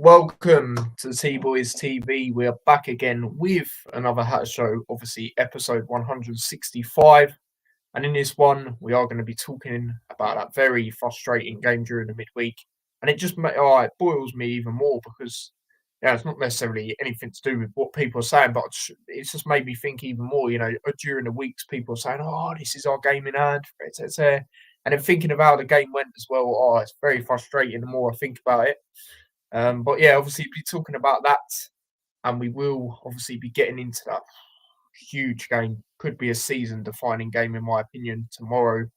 Welcome to T Boys TV. We are back again with another Hatter Show, obviously episode 165. And in this one, we are going to be talking about that very frustrating game during the midweek. And it boils me even more because it's not necessarily anything to do with what people are saying, but it's just made me think even more. During the weeks, people are saying, "Oh, this is our game in hand," etc. And then thinking of how the game went as well. Oh, it's very frustrating the more I think about it. But yeah, obviously, be talking about that, and we will obviously be getting into that huge game. Could be a season-defining game, in my opinion, tomorrow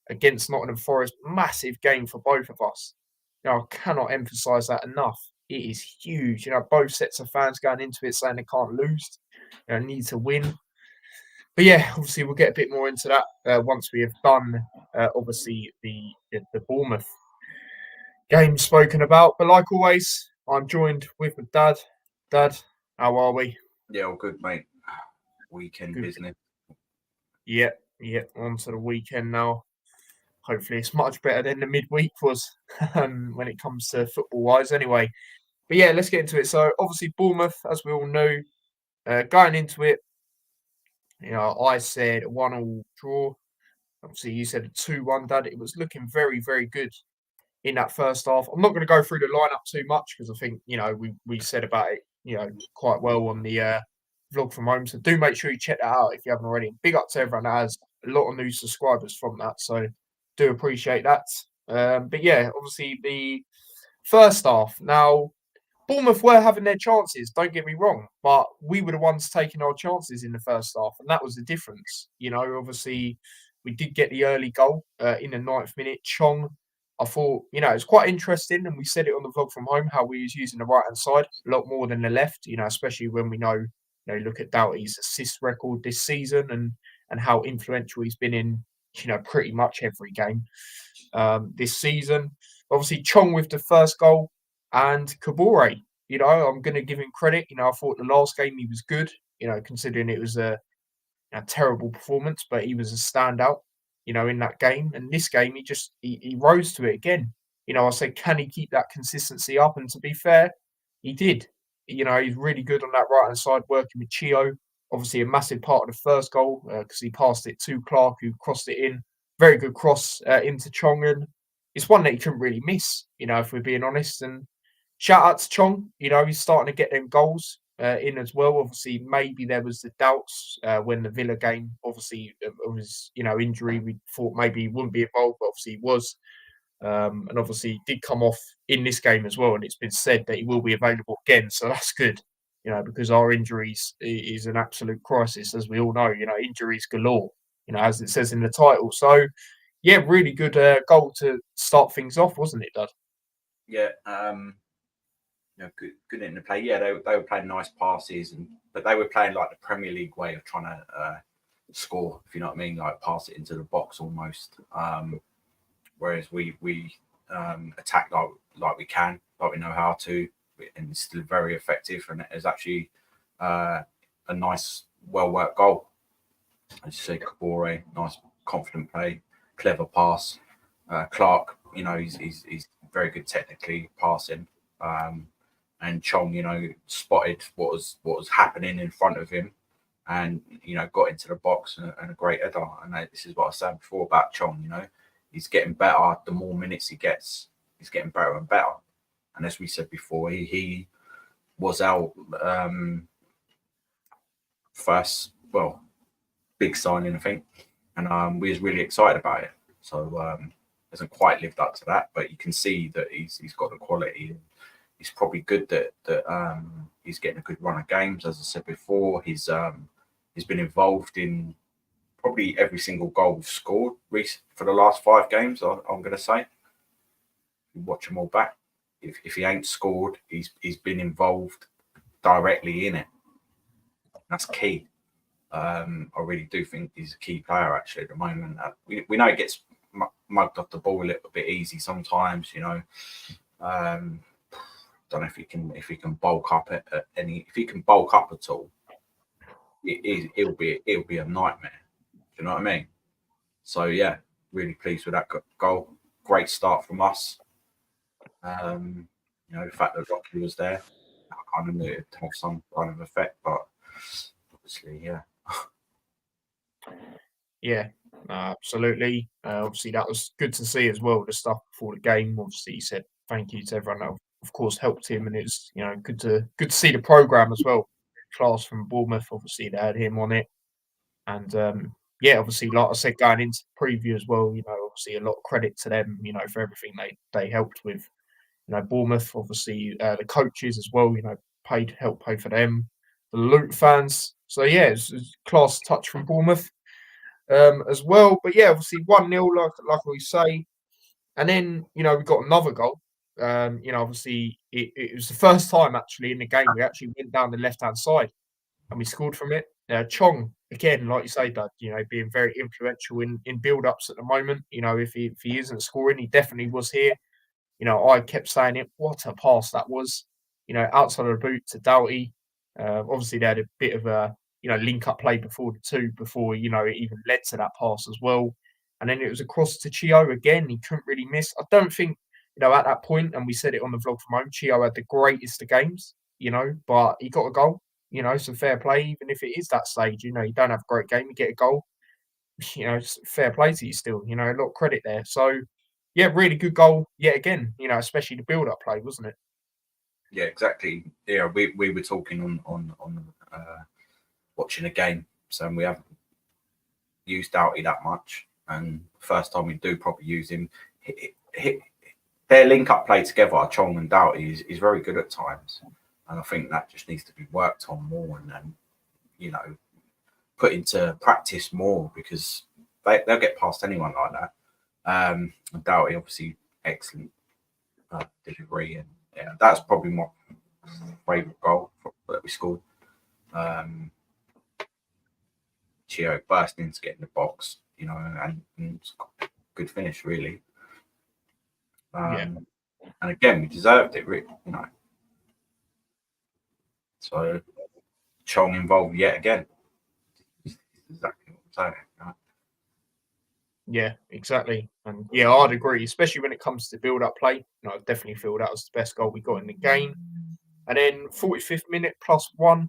against Nottingham Forest. Massive game for both of us. I cannot emphasise that enough. It is huge. Both sets of fans going into it saying they can't lose. Need to win. But yeah, obviously, we'll get a bit more into that once we have done, obviously, the Bournemouth game spoken about. But like always, I'm joined with my dad. Dad, how are we? Yeah, all good, mate. Weekend Good. business. Yeah, on to the weekend now. Hopefully it's much better than the midweek was when it comes to football-wise anyway. But yeah, let's get into it. So obviously Bournemouth, as we all know, going into it, I said a 1-1 draw. Obviously you said a 2-1, Dad. It was looking very, very good in that first half. I'm not going to go through the lineup too much because I think, we said about it, quite well on the vlog from home. So do make sure you check that out if you haven't already. And big up to everyone that has a lot of new subscribers from that. So do appreciate that. But yeah, obviously the first half. Now, Bournemouth were having their chances, don't get me wrong, but we were the ones taking our chances in the first half, and that was the difference. Obviously, we did get the early goal in the 9th minute. Chong, I thought, it's quite interesting, and we said it on the vlog from home, how we was using the right-hand side a lot more than the left, especially when we know, look at Doughty's assist record this season and how influential he's been in, pretty much every game this season. Obviously, Chong with the first goal, and Kabore, I'm going to give him credit. I thought the last game he was good, considering it was a terrible performance, but he was a standout, in that game. And this game, he rose to it again. I said, can he keep that consistency up? And to be fair, he did. He's really good on that right-hand side, working with Chio. Obviously, a massive part of the first goal because he passed it to Clark, who crossed it in. Very good cross into Chong. And it's one that he couldn't really miss, if we're being honest. And shout out to Chong. He's starting to get them goals in as well. Obviously, maybe there was the doubts when the Villa game, obviously, of his, injury. We thought maybe he wouldn't be involved, but obviously he was. And obviously he did come off in this game as well. And it's been said that he will be available again. So that's good, because our injuries is an absolute crisis, as we all know, injuries galore, as it says in the title. So, yeah, really good goal to start things off, wasn't it, Dad? Yeah, good in the play. Yeah, they were playing nice passes, but they were playing like the Premier League way of trying to score, if you know what I mean, like pass it into the box almost. Whereas we attack like we can, like we know how to, and it's still very effective. And it's actually a nice, well worked goal. As you say, Kabore, nice, confident play, clever pass. Clark, he's very good technically passing. And Chong, spotted what was happening in front of him, and got into the box and a great header. And this is what I said before about Chong. He's getting better. The more minutes he gets, he's getting better and better. And as we said before, he was our first, big signing, I think, and we was really excited about it. So hasn't quite lived up to that, but you can see that he's got the quality. It's probably good that he's getting a good run of games. As I said before, he's been involved in probably every single goal we've scored for the last 5 games. I'm going to say, watch them all back. If he ain't scored, he's been involved directly in it. That's key. I really do think he's a key player actually at the moment. We know he gets mugged off the ball a little bit easy sometimes. Don't know if he can bulk up at any. If he can bulk up at all, it'll be a nightmare. Do you know what I mean? So yeah, really pleased with that goal. Great start from us. You know, the fact that Rocky was there, I kind of knew it'd have some kind of effect, but obviously, yeah. Yeah, absolutely. Obviously, that was good to see as well. The stuff before the game. Obviously, he said thank you to everyone that, of course, helped him, and it's good to see the program as well. Class from Bournemouth, obviously, they had him on it, and yeah, obviously, like I said, going into the preview as well. Obviously, a lot of credit to them. For everything they helped with. Bournemouth, obviously, the coaches as well. Helped pay for them. The Luton fans. So yeah, it's a class touch from Bournemouth as well. But yeah, obviously 1-0, like we say, and then we got another goal. Obviously it was the first time actually in the game we actually went down the left hand side and we scored from it. Chong again, like you say, Dad, being very influential in build ups at the moment. If he isn't scoring, he definitely was here. I kept saying it. What a pass that was! Outside of the boot to Doughty. Obviously, they had a bit of a link up play before the two, before it even led to that pass as well. And then it was across to Chio again. He couldn't really miss. I don't think at that point, and we said it on the vlog from home. Chio had the greatest of games, but he got a goal. So fair play. Even if it is that stage, you don't have a great game, you get a goal. It's fair play to you still. A lot of credit there. So yeah, really good goal yet again. Especially the build-up play, wasn't it? Yeah, exactly. Yeah, we were talking on watching a game, so we haven't used Doughty that much, and first time we do probably use him. Their link up play together, Chong and Doughty, is very good at times, and I think that just needs to be worked on more and put into practice more because they'll get past anyone like that. And Doughty, obviously, excellent delivery, and yeah, that's probably my favourite goal that we scored. Chio bursting to get in the box, and good finish, really. Yeah, And again, we deserved it, really. So Chong involved yet again. Exactly what I'm saying. yeah, exactly. And yeah, I'd agree, especially when it comes to build-up play. I definitely feel that was the best goal we got in the game. And then 45th minute +1,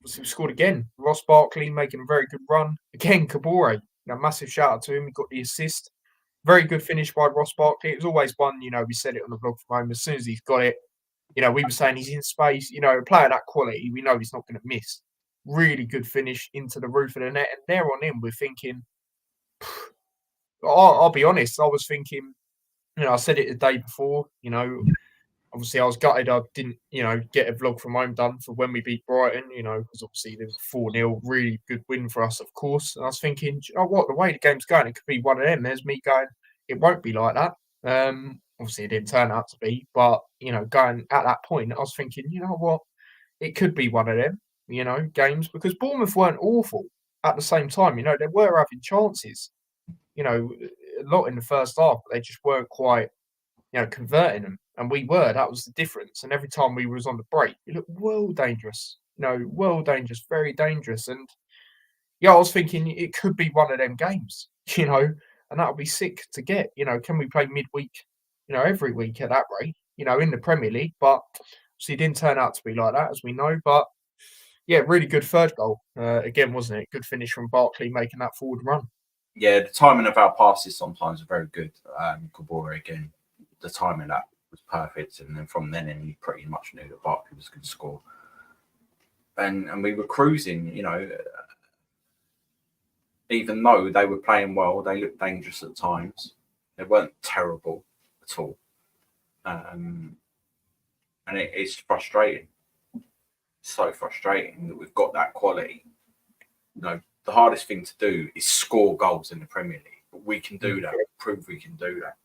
we scored again. Ross Barkley making a very good run. Again, Kabore, massive shout out to him. He got the assist. Very good finish by Ross Barkley. It was always one, we said it on the vlog from home. As soon as he's got it, we were saying he's in space. A player that quality, we know he's not going to miss. Really good finish into the roof of the net. And there on in, we're thinking, I'll be honest, I was thinking, I said it the day before, obviously I was gutted I didn't, get a vlog from home done for when we beat Brighton, because obviously the 4-0, really good win for us, of course. And I was thinking, you know what, the way the game's going, it could be one of them. There's me going, it won't be like that. Obviously it didn't turn out to be, but going at that point, I was thinking, you know what, it could be one of them, games because Bournemouth weren't awful at the same time. They were having chances, a lot in the first half, but they just weren't quite converting them. And we were. That was the difference. And every time we was on the break, it looked well dangerous. Well dangerous, very dangerous. And yeah, I was thinking it could be one of them games, and that would be sick to get. Can we play midweek, every week at that rate, in the Premier League? But obviously it didn't turn out to be like that, as we know. But yeah, really good third goal. Again, wasn't it? Good finish from Barkley making that forward run. Yeah, the timing of our passes sometimes are very good. Kabore, again, the timing of that was perfect, and then from then in, you pretty much knew that Barkley was going to score. And we were cruising, even though they were playing well, they looked dangerous at times. They weren't terrible at all. And it's frustrating. So frustrating that we've got that quality. The hardest thing to do is score goals in the Premier League. But we can do that. Prove we can do that.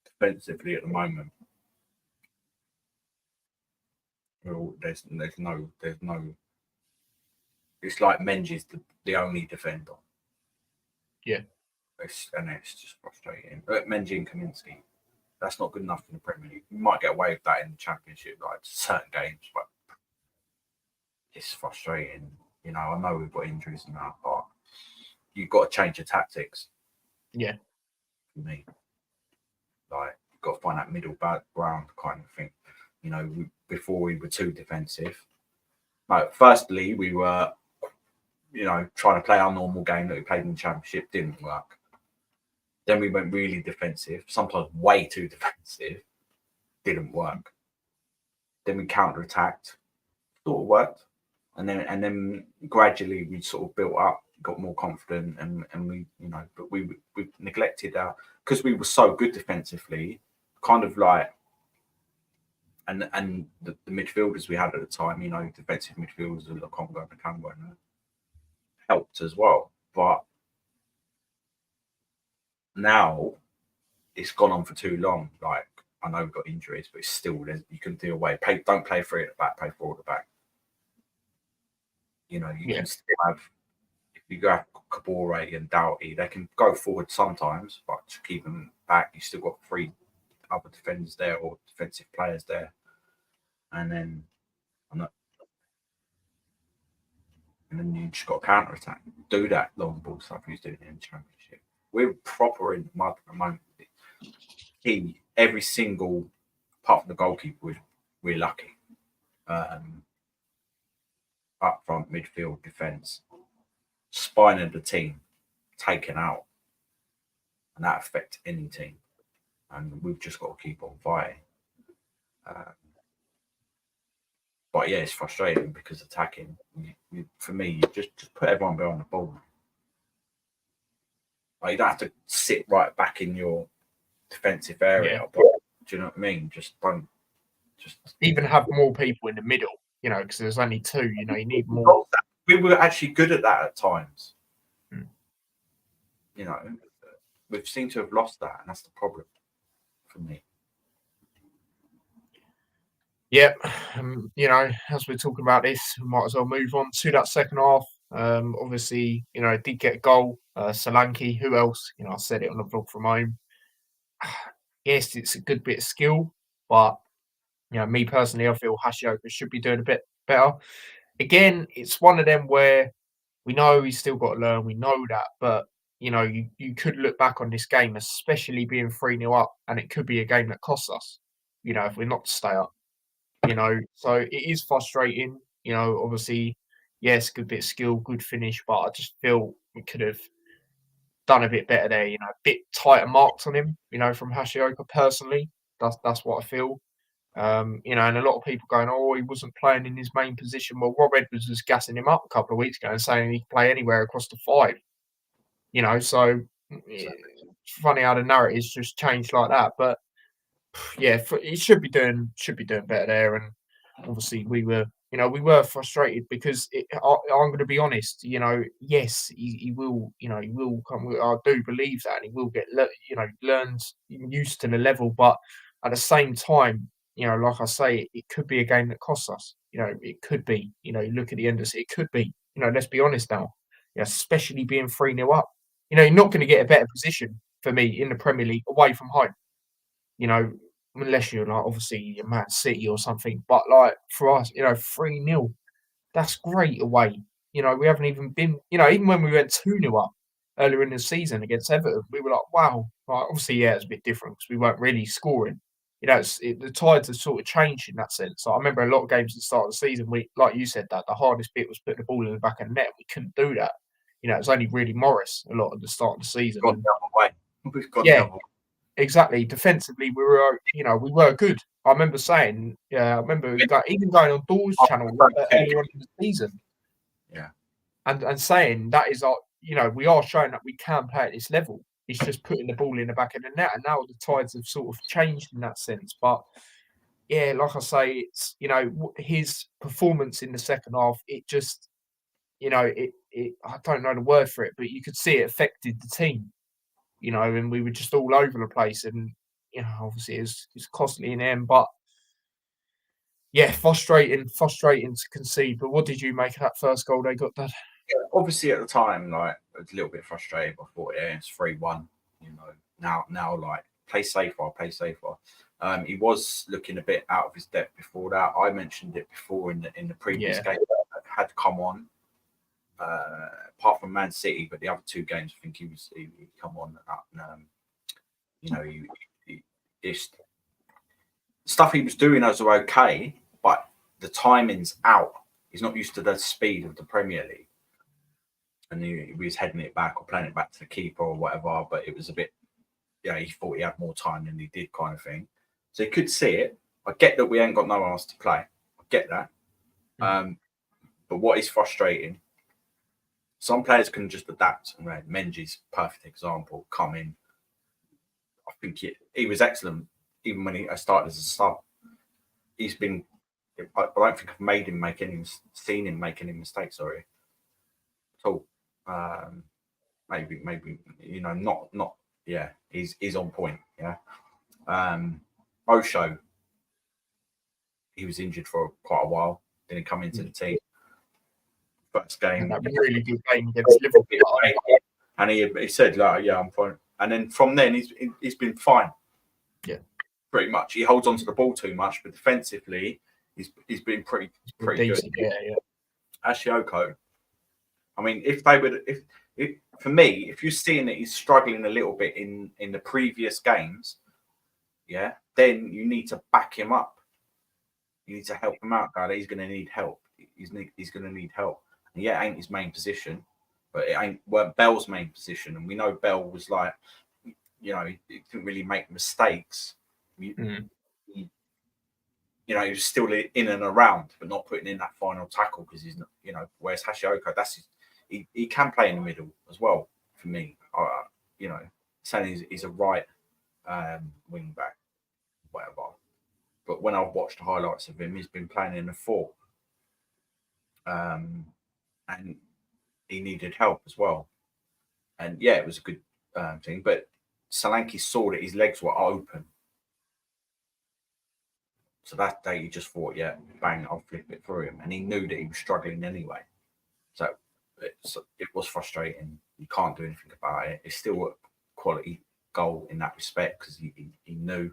Defensively at the moment, there's no. It's like Menzies the only defender. Yeah. It's just frustrating. Menzies and Kaminsky, that's not good enough in the Premier League. You might get away with that in the Championship, like certain games, but it's frustrating. I know we've got injuries and that, but you've got to change your tactics. Yeah. For me, like got to find that middle ground kind of thing. You know, before we were too defensive. Like, firstly, we were, you know, trying to play our normal game that we played in the Championship, didn't work. Then we went really defensive, sometimes way too defensive, didn't work. Then we counter-attacked, sort of worked, and then gradually we sort of built up, got more confident, and we, you know, but we neglected our, because we were so good defensively, kind of like, and the midfielders we had at the time, you know, defensive midfielders, the Congo and the Congo, helped as well. But now it's gone on for too long. Like, I know we've got injuries, but it's still, you can do away. Don't play 3 at the back, play 4 at the back. You know, you can still have, if you go Kabore and Doughty, they can go forward sometimes, but to keep them back, you still got 3 other defenders there or defensive players there. And then you just got counter attack. Do that long ball stuff he's doing in the Championship. We're proper in the mud at the moment. Every single, apart from the goalkeeper, we're lucky. Up front, midfield, defence, spine of the team taken out, and that affects any team. And we've just got to keep on fighting. But yeah, it's frustrating because attacking, for me, you just put everyone behind the ball. Like, you don't have to sit right back in your defensive area. But, do you know what I mean? Just don't. Just even have more people in the middle, you know, because there's only 2. You know, you need more. We were actually good at that at times. You know, we've seemed to have lost that, and that's the problem for me. Yep. You know, as we're talking about this, we might as well move on to that second half. Obviously, you know, did get a goal. Solanke, who else? You know, I said it on the vlog from home. Yes, it's a good bit of skill, but, you know, me personally, I feel Hashioka should be doing a bit better. Again, it's one of them where we know he's still got to learn. We know that, but, you know, you could look back on this game, especially being 3-0 up, and it could be a game that costs us, you know, if we're not to stay up. You know, so it is frustrating. You know, obviously, yes, good bit of skill, good finish, but I just feel we could have done a bit better there. You know, a bit tighter marks on him. You know, from Hashioka personally, that's what I feel. You know, and a lot of people going, "Oh, he wasn't playing in his main position." Well, Rob Edwards was gassing him up a couple of weeks ago and saying he could play anywhere across the 5. You know, so it's funny how the narratives just changed like that. But yeah, he should be doing better there. And obviously, we were frustrated because I'm going to be honest. You know, yes, he will. You know, he will come. I do believe that, and he will get learned used to the level. But at the same time, you know, like I say, it could be a game that costs us. You know, it could be. You know, look at the end of it. It could be. You know, let's be honest now. Yeah, especially being 3-0 up. You know, you're not going to get a better position for me in the Premier League away from home. You know, unless you're like obviously Man City or something. But like for us, you know, 3-0, that's great away. You know, we haven't even been, you know, even when we went 2-0 up earlier in the season against Everton, we were like, wow. Like, obviously, yeah, it's a bit different because we weren't really scoring. You know, the tides have sort of changed in that sense. So I remember a lot of games at the start of the season, we, like you said, that the hardest bit was putting the ball in the back of the net. We couldn't do that. You know, it was only really Morris a lot at the start of the season. We've gone the other way. We've gone Yeah. the other way. Exactly. Defensively, we were good. I remember saying, I remember even going on Dawes' channel earlier on in the season, and saying that is our, you know, we are showing that we can play at this level. It's just putting the ball in the back of the net, and now the tides have sort of changed in that sense. But yeah, like I say, it's, you know, his performance in the second half. It just, you know, it I don't know the word for it, but you could see it affected the team. You know, and we were just all over the place, and you know, obviously it's costly in the end, but yeah, frustrating to concede. But what did you make of that first goal they got, Dad? Yeah, obviously at the time, like, I was a little bit frustrated. I thought, yeah, it's 3-1. You know, now like play safer. He was looking a bit out of his depth before that. I mentioned it before in the previous game that had come on. Apart from Man City, but the other 2 games, I think he come on. You know, it's stuff he was doing as okay, but the timing's out. He's not used to the speed of the Premier League, and he was heading it back or playing it back to the keeper or whatever. But it was a bit, he thought he had more time than he did, kind of thing. So he could see it. I get that we ain't got no one else to play. I get that. But what is frustrating, some players can just adapt. And Menji's perfect example. Come in. I think he was excellent even when he started as a sub. He's been. I don't think I've seen him make any mistakes. Sorry. At all. Maybe not. Yeah, he's on point. Yeah. Osho, he was injured for quite a while. Didn't come into the team. First game, that really good game against Liverpool, and he said, like, "Yeah, I'm fine." And then from then, he's been fine. Yeah, pretty much. He holds onto the ball too much, but defensively, he's been pretty decent, good. Yeah. Ashioko, I mean, if for me, if you're seeing that he's struggling a little bit in the previous games, yeah, then you need to back him up. You need to help him out, guy. He's going to need help. He's going to need help. And yeah, it ain't his main position, but it weren't Bell's main position. And we know Bell was like, he didn't really make mistakes. He was still in and around, but not putting in that final tackle because he's not, whereas Hashioka, he can play in the middle as well for me. Saying he's a right wing back, whatever. But when I've watched the highlights of him, he's been playing in the 4. And he needed help as well. And yeah, it was a good thing. But Solanke saw that his legs were open. So that day he just thought, yeah, bang, I'll flip it through him. And he knew that he was struggling anyway. So it was frustrating. You can't do anything about it. It's still a quality goal in that respect because he knew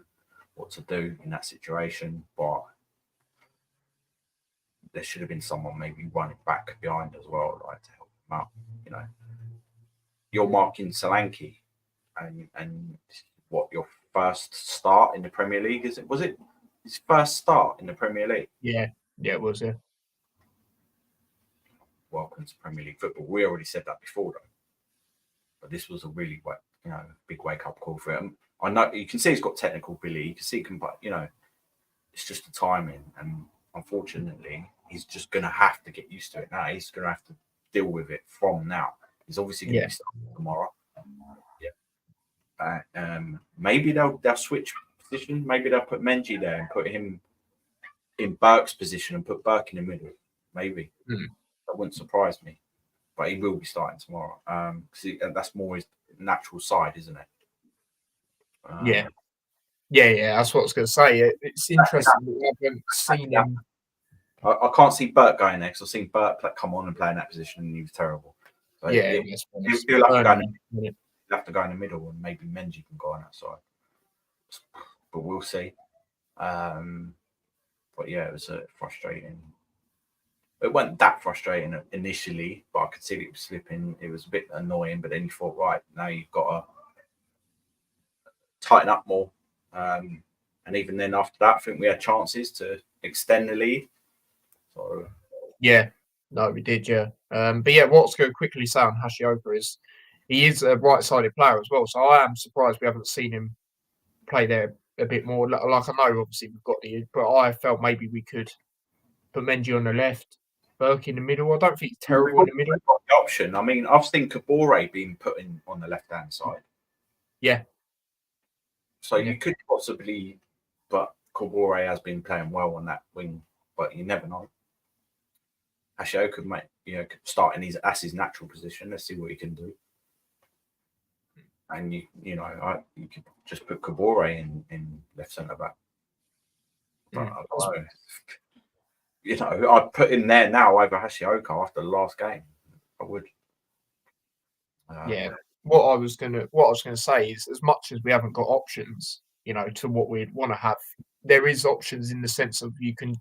what to do in that situation. But there should have been someone maybe running back behind as well, like to help him out. You're marking Solanke and what, your first start in the Premier League, is it? Was it his first start in the Premier League? Yeah, it was, yeah. Welcome to Premier League football. We already said that before, though. But this was a really, big wake-up call for him. I know you can see he's got technical ability. You can see he can, but it's just the timing. And unfortunately, he's just going to have to get used to it now. He's going to have to deal with it from now. He's obviously going to be starting tomorrow. Yeah. Maybe they'll switch position. Maybe they'll put Menji there and put him in Burke's position and put Burke in the middle. Maybe. That wouldn't surprise me. But he will be starting tomorrow. Because that's more his natural side, isn't it? Yeah. That's what I was going to say. It's interesting that we haven't seen him. I can't see Burke going there because I've seen Burke come on and play in that position and he was terrible. So he'll have to go in the middle and maybe Menji can go on that side. But we'll see. But yeah, it was frustrating. It wasn't that frustrating initially, but I could see it was slipping. It was a bit annoying, but then you thought, right, now you've got to tighten up more. And even then after that, I think we had chances to extend the lead. So yeah, no, we did, yeah. But yeah, what's going to quickly say on Hashioka is he is a right-sided player as well. So I am surprised we haven't seen him play there a bit more. Like I know, obviously we've got but I felt maybe we could put Menji on the left, Burke in the middle. I don't think he's terrible in the middle. The option. I mean, I've seen Kabore being put in on the left-hand side. Yeah. So you could possibly, but Kabore has been playing well on that wing, but you never know. Ashio could start in that's his natural position. Let's see what he can do. And you could just put Kabore in left centre back. But I don't know. I'd put in there now over Hashioka after the last game. I would. What I was gonna say is, as much as we haven't got options, to what we'd want to have, there is options in the sense of you can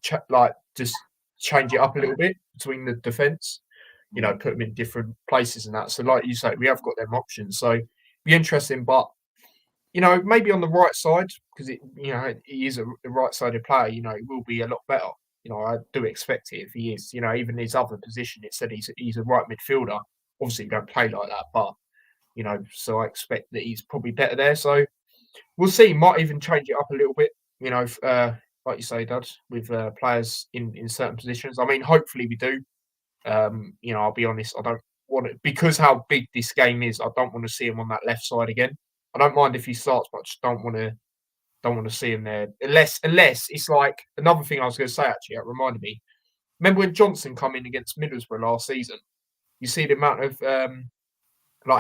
just change it up a little bit between the defence. Put them in different places and that. So, like you say, we have got them options. So, be interesting. But maybe on the right side because he is a right-sided player. He will be a lot better. I do expect it if he is. Even his other position, it said he's a right midfielder. Obviously, he don't play like that, but so I expect that he's probably better there. So we'll see. Might even change it up a little bit. Like you say, Dad, with players in certain positions. I mean, hopefully we do. I'll be honest. I don't want it because how big this game is. I don't want to see him on that left side again. I don't mind if he starts, but I just don't want to see him there unless it's like another thing I was going to say. Actually, it reminded me. Remember when Johnson come in against Middlesbrough last season? You see the amount of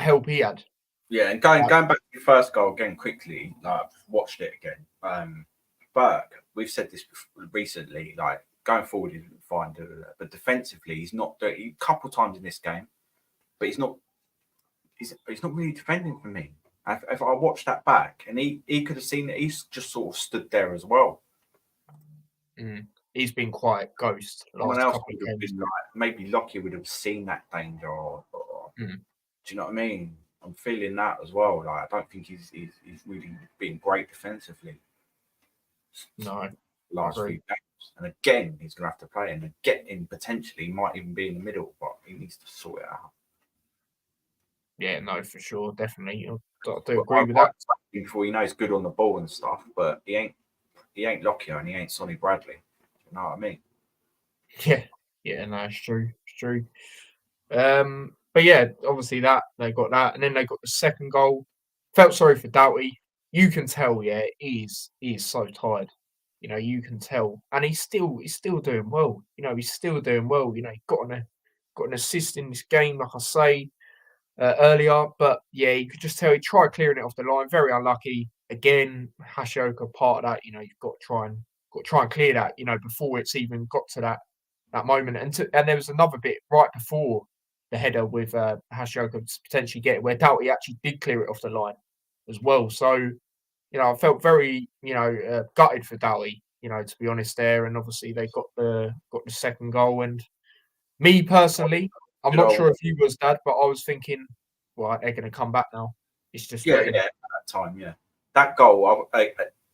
help he had. Yeah, and going back to the first goal again quickly, like I've watched it again. Burke, we've said this recently, like going forward he's fine, but defensively he's not. A couple times in this game, but he's not really defending for me. If I watched that back, and he could have seen that he's just sort of stood there as well. He's been quite ghost. Someone else would have been like, maybe Lockie would have seen that danger. Do you know what I mean? I'm feeling that as well. Like I don't think he's really been great defensively. No, last few games, and again he's going to have to play, and again potentially might even be in the middle, but he needs to sort it out. Yeah, no, for sure, definitely. I do agree with that. Before he's good on the ball and stuff, but he ain't Lockyer and he ain't Sonny Bradley. You know what I mean? Yeah, no, it's true. But yeah, obviously they got that, and then they got the second goal. Felt sorry for Doughty. You can tell, he is so tired. You can tell, and he's still doing well. He's still doing well. He got an assist in this game, like I say earlier. But yeah, you could just tell he tried clearing it off the line. Very unlucky. Again, Hashioka part of that. You've got to try and clear that. Before it's even got to that moment. And there was another bit right before the header with Hashioka potentially get where Doughty actually did clear it off the line as well. So I felt very gutted for Doughty. To be honest there, and obviously they got the second goal. And me personally, I'm not sure if you was, Dad, but I was thinking, well, they're going to come back now. It's just at that time, that goal.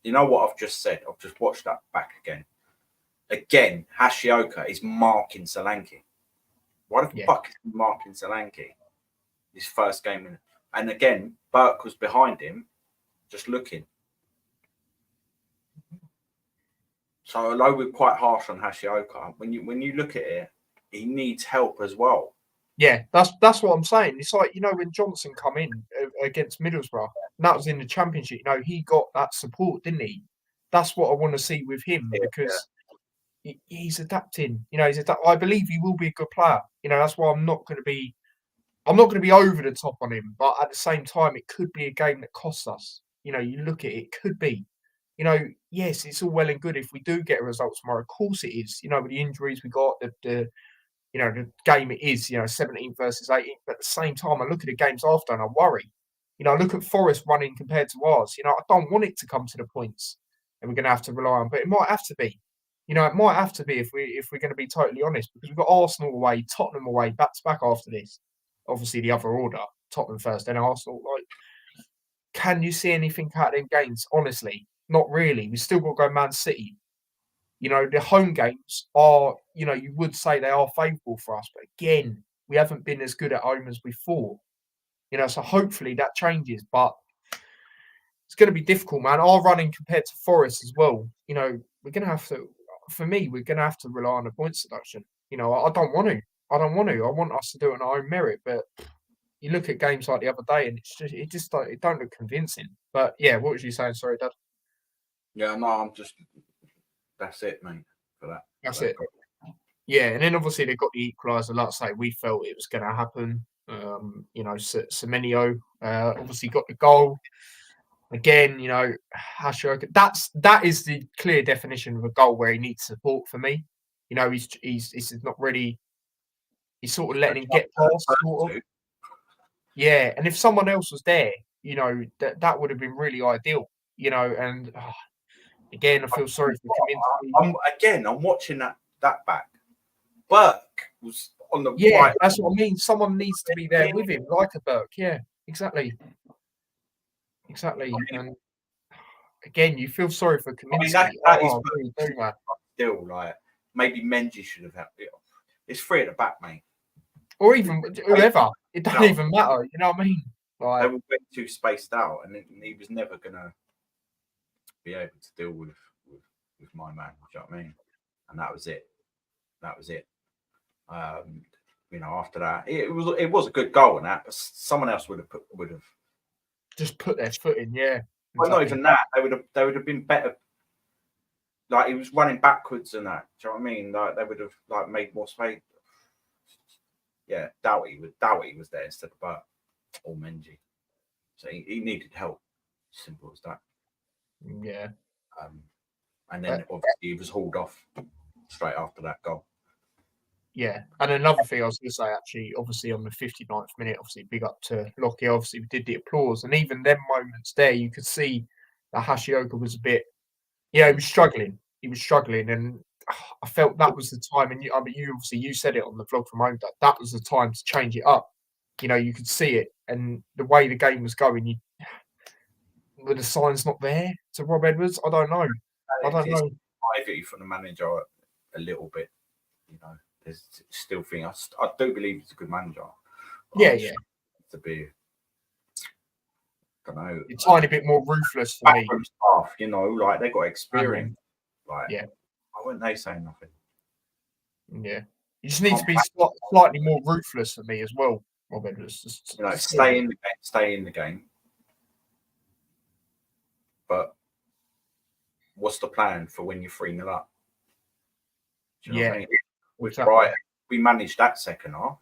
You know what I've just said? I've just watched that back again. Again, Hashioka is marking Solanke. Why the fuck is he marking Solanke? His first game, and again, Burke was behind him, just looking. So although we're quite harsh on Hashioka, when you look at it, he needs help as well. Yeah, that's what I'm saying. It's like when Johnson come in against Middlesbrough, and that was in the Championship. He got that support, didn't he? That's what I want to see with him because he's adapting. I believe he will be a good player. That's why I'm not going to be over the top on him. But at the same time, it could be a game that costs us. You look at it, it could be. Yes, it's all well and good if we do get a result tomorrow. Of course it is. With the injuries we got, the game it is, 17 versus 18. But at the same time, I look at the games after and I worry. I look at Forest running compared to ours. I don't want it to come to the points and we're going to have to rely on, but it might have to be. It might have to be if we're going to be totally honest, because we've got Arsenal away, Tottenham away, back to back after this. Obviously, the other order, Tottenham first, then Arsenal. Can you see anything out of them games? Honestly, not really. We still got to go Man City. The home games are, you would say they are favourable for us. But again, we haven't been as good at home as before. So hopefully that changes. But it's going to be difficult, man. Our running compared to Forest as well. We're going to have to, for me, we're going to have to rely on the points deduction. I don't want to. I want us to do it on our own merit. But you look at games like the other day and it don't look convincing. But yeah, what was you saying? Sorry, Dad. Yeah, no, that's it, mate, for that. That's it. Yeah, and then obviously they got the equaliser. Like I say, we felt it was going to happen. Semenyo obviously got the goal. Again, Hashioka. That is the clear definition of a goal where he needs support for me. He's not really. He's sort of letting him get past. Sort of. Yeah, and if someone else was there, that would have been really ideal. And again, I feel sorry for Kaminsky. I'm watching that back. Burke was on the right. That's what I mean. Someone needs to be there with him, like a Burke. Yeah, exactly. exactly. I mean, And again, you feel sorry for Kaminsky. that is I really do, man. still like maybe Menji should have helped. It's free at the back, mate. Or even whoever. It doesn't No, even matter. You know what I mean? they Like, were way too spaced out, and he was never gonna be able to deal with my man. Do you know what I mean? And that was it. That was it. You know, after that, it was a good goal, and that, but someone else would have. just put their foot in. Yeah. Well, not Exactly. even that. They would have been better. Like he was running backwards and that. Do you know what I mean? Like they would have like made more space. Yeah, Doughty was there instead of Burt or Menji. So he needed help. Simple as that. Yeah. And then obviously he was hauled off straight after that goal. Yeah, and another thing I was going to say, actually, obviously on the 59th minute, obviously big up to Lockie. Obviously, we did the applause, and even them moments there, you could see that Hashioka was a bit, he was struggling. He was struggling, and I felt that was the time. And I mean, you obviously you said it on the vlog from home that was the time to change it up. You know, you could see it, and the way the game was going, were the signs not there to Rob Edwards? I don't know. I don't know. It's from the manager a little bit. You know, there's still thing. I do believe he's a good manager. Yeah, yeah. To be, I don't know, a tiny bit more ruthless for me. Staff, you know, like they got experience. Like, yeah, why weren't they saying nothing? Yeah, you just need to be slightly more ruthless for me as well, Robin. Just, you know, stay in the game. But what's the plan for when you're 3-0 up? Do you know what I mean? With Brighton, we managed that second half.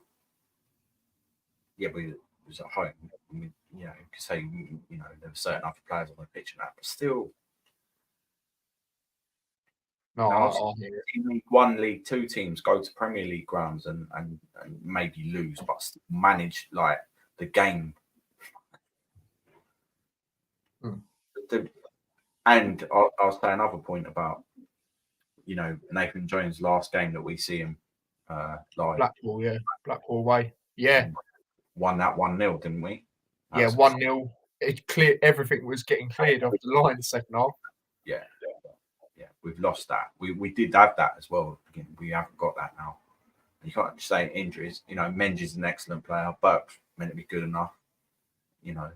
Yeah, we was at home. You know, you could say, you know, there were certain other players on the pitch and that, but still. No, I'll hear it. League One, League Two teams go to Premier League grounds and maybe lose, but still manage like the game. And I'll say another point about, you know, Nathan Jones' last game that we see him live. Blackpool, yeah, Blackpool away, yeah. Won that 1-0, didn't we? Yeah, 1-0. It clear everything was getting cleared off the line the second half. Yeah. We've lost that. We did have that as well. We haven't got that now. You can't just say injuries. You know, Menji's an excellent player, but meant to be good enough. You know.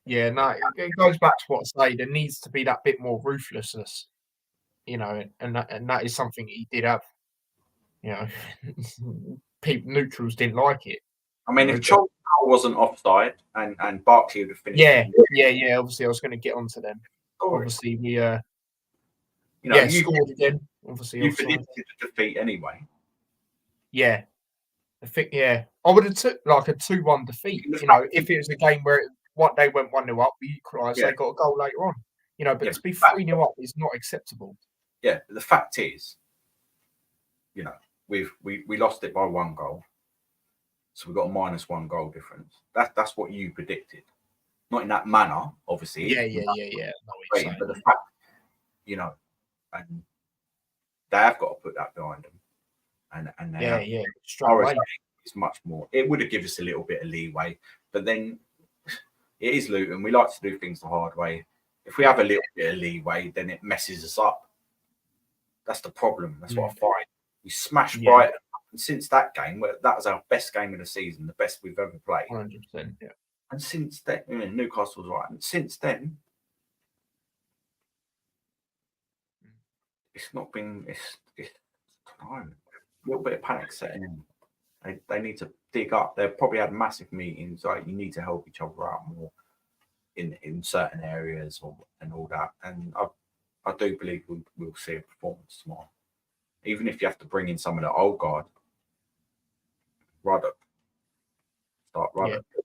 Yeah, no, it goes back to what I say. There needs to be that bit more ruthlessness. You know, and that is something he did have. You know, people neutrals didn't like it. I mean, if Charles wasn't offside and Barkley would have finished. Yeah. Obviously, I was going to get onto them. Obviously, we you know, you scored again. Obviously, you predicted the defeat anyway. Yeah, I think I would have took like a 2-1 defeat. You know, if it was a game where they went 1-0 up, we equalised, they got a goal later on. You know, but to be 3-0 up is not acceptable. Yeah, the fact is, you know, we lost it by 1 goal, so we got a -1 goal difference. That's what you predicted. Not in that manner, obviously. Yeah. But the fact, you know, and they have got to put that behind them. And they it's much more. It would have given us a little bit of leeway, but then it is Luton. We like to do things the hard way. If we have a little bit of leeway, then it messes us up. That's the problem. That's what I find. We smashed Brighton, and since that game, that was our best game of the season, the best we've ever played. 100%. Yeah. And since then, I mean, Newcastle was right. And since then, it's not been. It's time. A little bit of panic setting in. They need to dig up. They've probably had massive meetings. Like, you need to help each other out more in certain areas and all that. And I do believe we'll see a performance tomorrow. Even if you have to bring in some of the old guard. Ruddock. Start Ruddock. Yeah.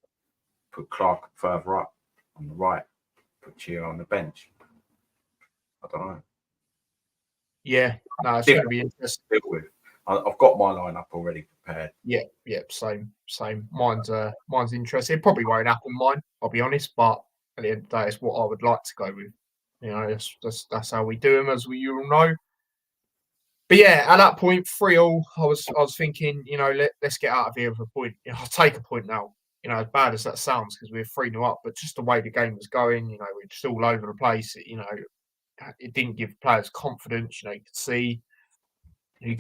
Put Clark further up on the right. Put Chio on the bench. I don't know. Yeah, no, it's going to be interesting. I've got my lineup already prepared. Yeah, same. Mine's interesting. It probably won't happen, mine. I'll be honest, but at the end of the day, it's what I would like to go with. You know, that's how we do them, as you all know. But yeah, at that point, 3-3, I was thinking, you know, let's get out of here with a point. I'll take a point now. as bad as that sounds, because we were 3-0 up, but just the way the game was going, we're just all over the place. It didn't give players confidence. You could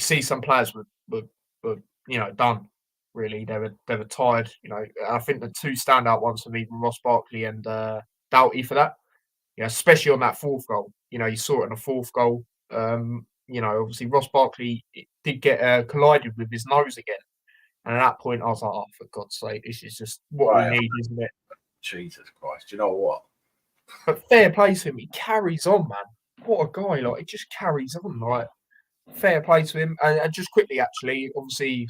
see some players were done. Really, they were tired. I think the two standout ones for me were Ross Barkley and Doughty for that. Especially on that fourth goal. You saw it in the fourth goal. Obviously Ross Barkley did get collided with his nose again. And at that point, I was like, oh, for God's sake, this is just what we need, isn't it? Jesus Christ. Do you know what? But fair play to him. He carries on, man. What a guy. Like, he just carries on. Like, fair play to him. And just quickly, actually, obviously,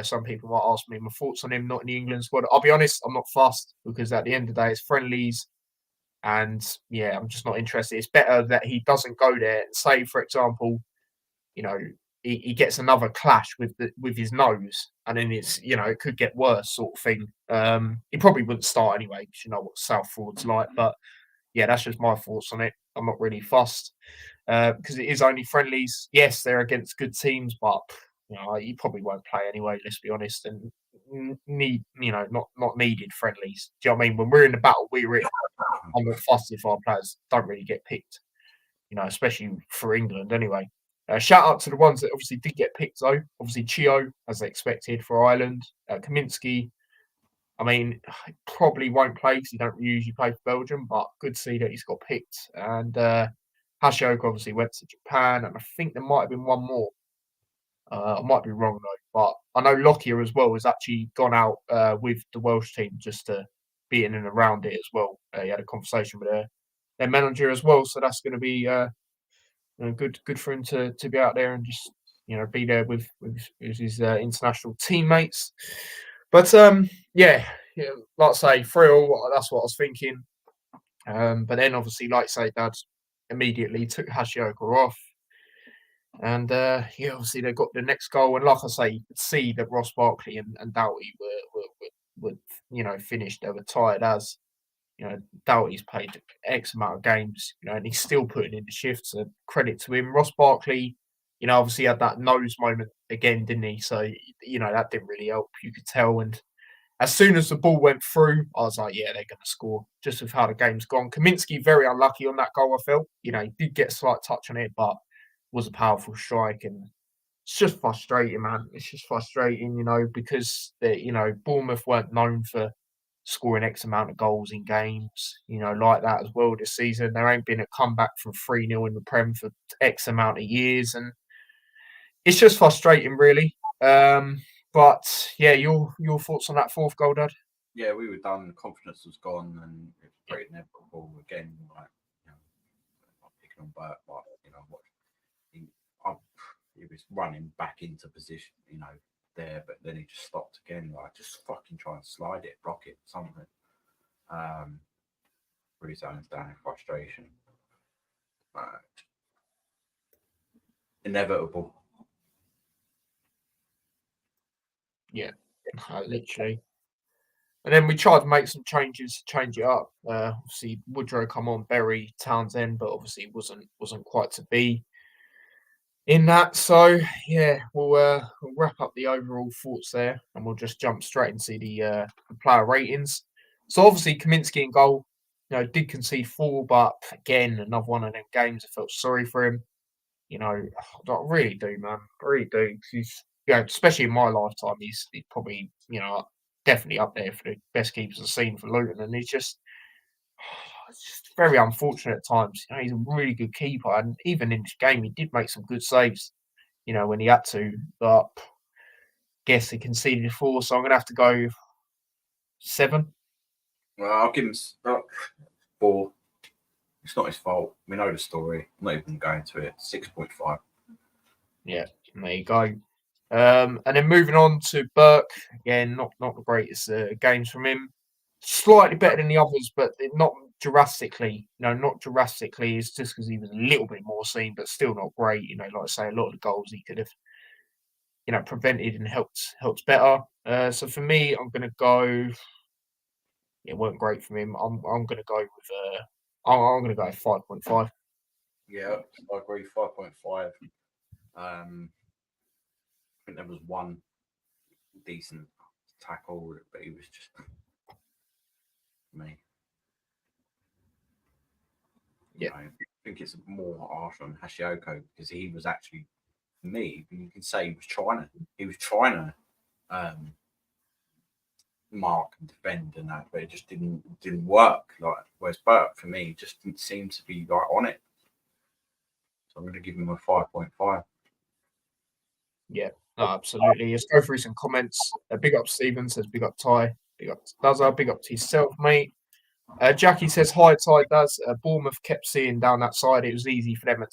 some people might ask me my thoughts on him not in the England squad. I'll be honest, I'm not fussed, because at the end of the day, it's friendlies. And yeah, I'm just not interested. It's better that he doesn't go there and say, for example, he gets another clash with his nose, and then it could get worse, sort of thing. He probably wouldn't start anyway, because you know what South forwards like. But yeah, that's just my thoughts on it. I'm not really fussed, because it is only friendlies. Yes, they're against good teams, but he probably won't play anyway. Let's be honest, and not needed friendlies. Do you know what I mean? When we're in the battle, we're in. I'm not fussed if our players don't really get picked, especially for England anyway. Shout out to the ones that obviously did get picked, though. Obviously, Chio, as they expected, for Ireland. Kaminsky, I mean, he probably won't play because he don't usually play for Belgium, but good to see that he's got picked. And Hashioka obviously went to Japan, and I think there might have been one more. I might be wrong, though. But I know Lockyer as well has actually gone out with the Welsh team just to be in and around it as well. He had a conversation with their manager as well, so that's going to be good for him to be out there and just be there with his international teammates. But like I say, Frill, that's what I was thinking. But then obviously, like I say, Dad immediately took Hashioka off. And obviously they got the next goal, and like I say, you could see that Ross Barkley and Doughty were finished. They were tired as. Doughty's played X amount of games, and he's still putting in the shifts. So credit to him. Ross Barkley, obviously had that nose moment again, didn't he? So, that didn't really help. You could tell. And as soon as the ball went through, I was like, yeah, they're going to score, just with how the game's gone. Kaminsky, very unlucky on that goal, I felt. He did get a slight touch on it, but was a powerful strike. And it's just frustrating, man. It's just frustrating, because Bournemouth weren't known for scoring X amount of goals in games, like that as well this season. There ain't been a comeback from 3-0 in the Prem for X amount of years. And it's just frustrating, really. But yeah, your thoughts on that fourth goal, Dad? Yeah, we were done. Confidence was gone, and it was pretty inevitable again. Like, not picking on Bert, but what he was running back into position, there, but then he just stopped again. Like, just fucking try and slide it, block it, something. Really zones down in frustration. Inevitable. Yeah, literally. And then we tried to make some changes to change it up. Obviously, Woodrow come on, Berry, Townsend, but obviously wasn't quite to be in that. So yeah, we'll wrap up the overall thoughts there, and we'll just jump straight into the player ratings. So obviously, Kaminsky in goal, did concede 4, but again, another one of them games. I felt sorry for him. I really do, man. I really do. He's, especially in my lifetime, he's probably, definitely up there for the best keepers I've seen for Luton. And it's just very unfortunate at times. He's a really good keeper. And even in this game, he did make some good saves, when he had to. But guess he conceded 4, so I'm going to have to go 7. Well, I'll give him 4. It's not his fault. We know the story. I'm not even going to it. 6.5. Yeah, there you go. And then moving on to Burke, again, not the greatest games from him. Slightly better than the others, but not drastically. Not drastically. It's just because he was a little bit more seen, but still not great. Like I say, a lot of the goals he could have, prevented and helped better. So for me, I'm going to go. It weren't great from him. I'm going to go with. I'm going to go 5.5. Yeah, I agree. 5.5. I think there was one decent tackle, but he was just me. Yeah. I think it's more harsh on Hashioka because he was actually me. You can say he was trying to mark and defend and that, but it just didn't work. Like whereas Burke for me just didn't seem to be like on it. So I'm going to give him a 5.5. Yeah, no, absolutely. Let's go through some comments. Big up Stephen says, big up Ty, big up Dazza, big up to yourself, mate. Jackie says, hi, Ty Daz. Bournemouth kept seeing down that side. It was easy for them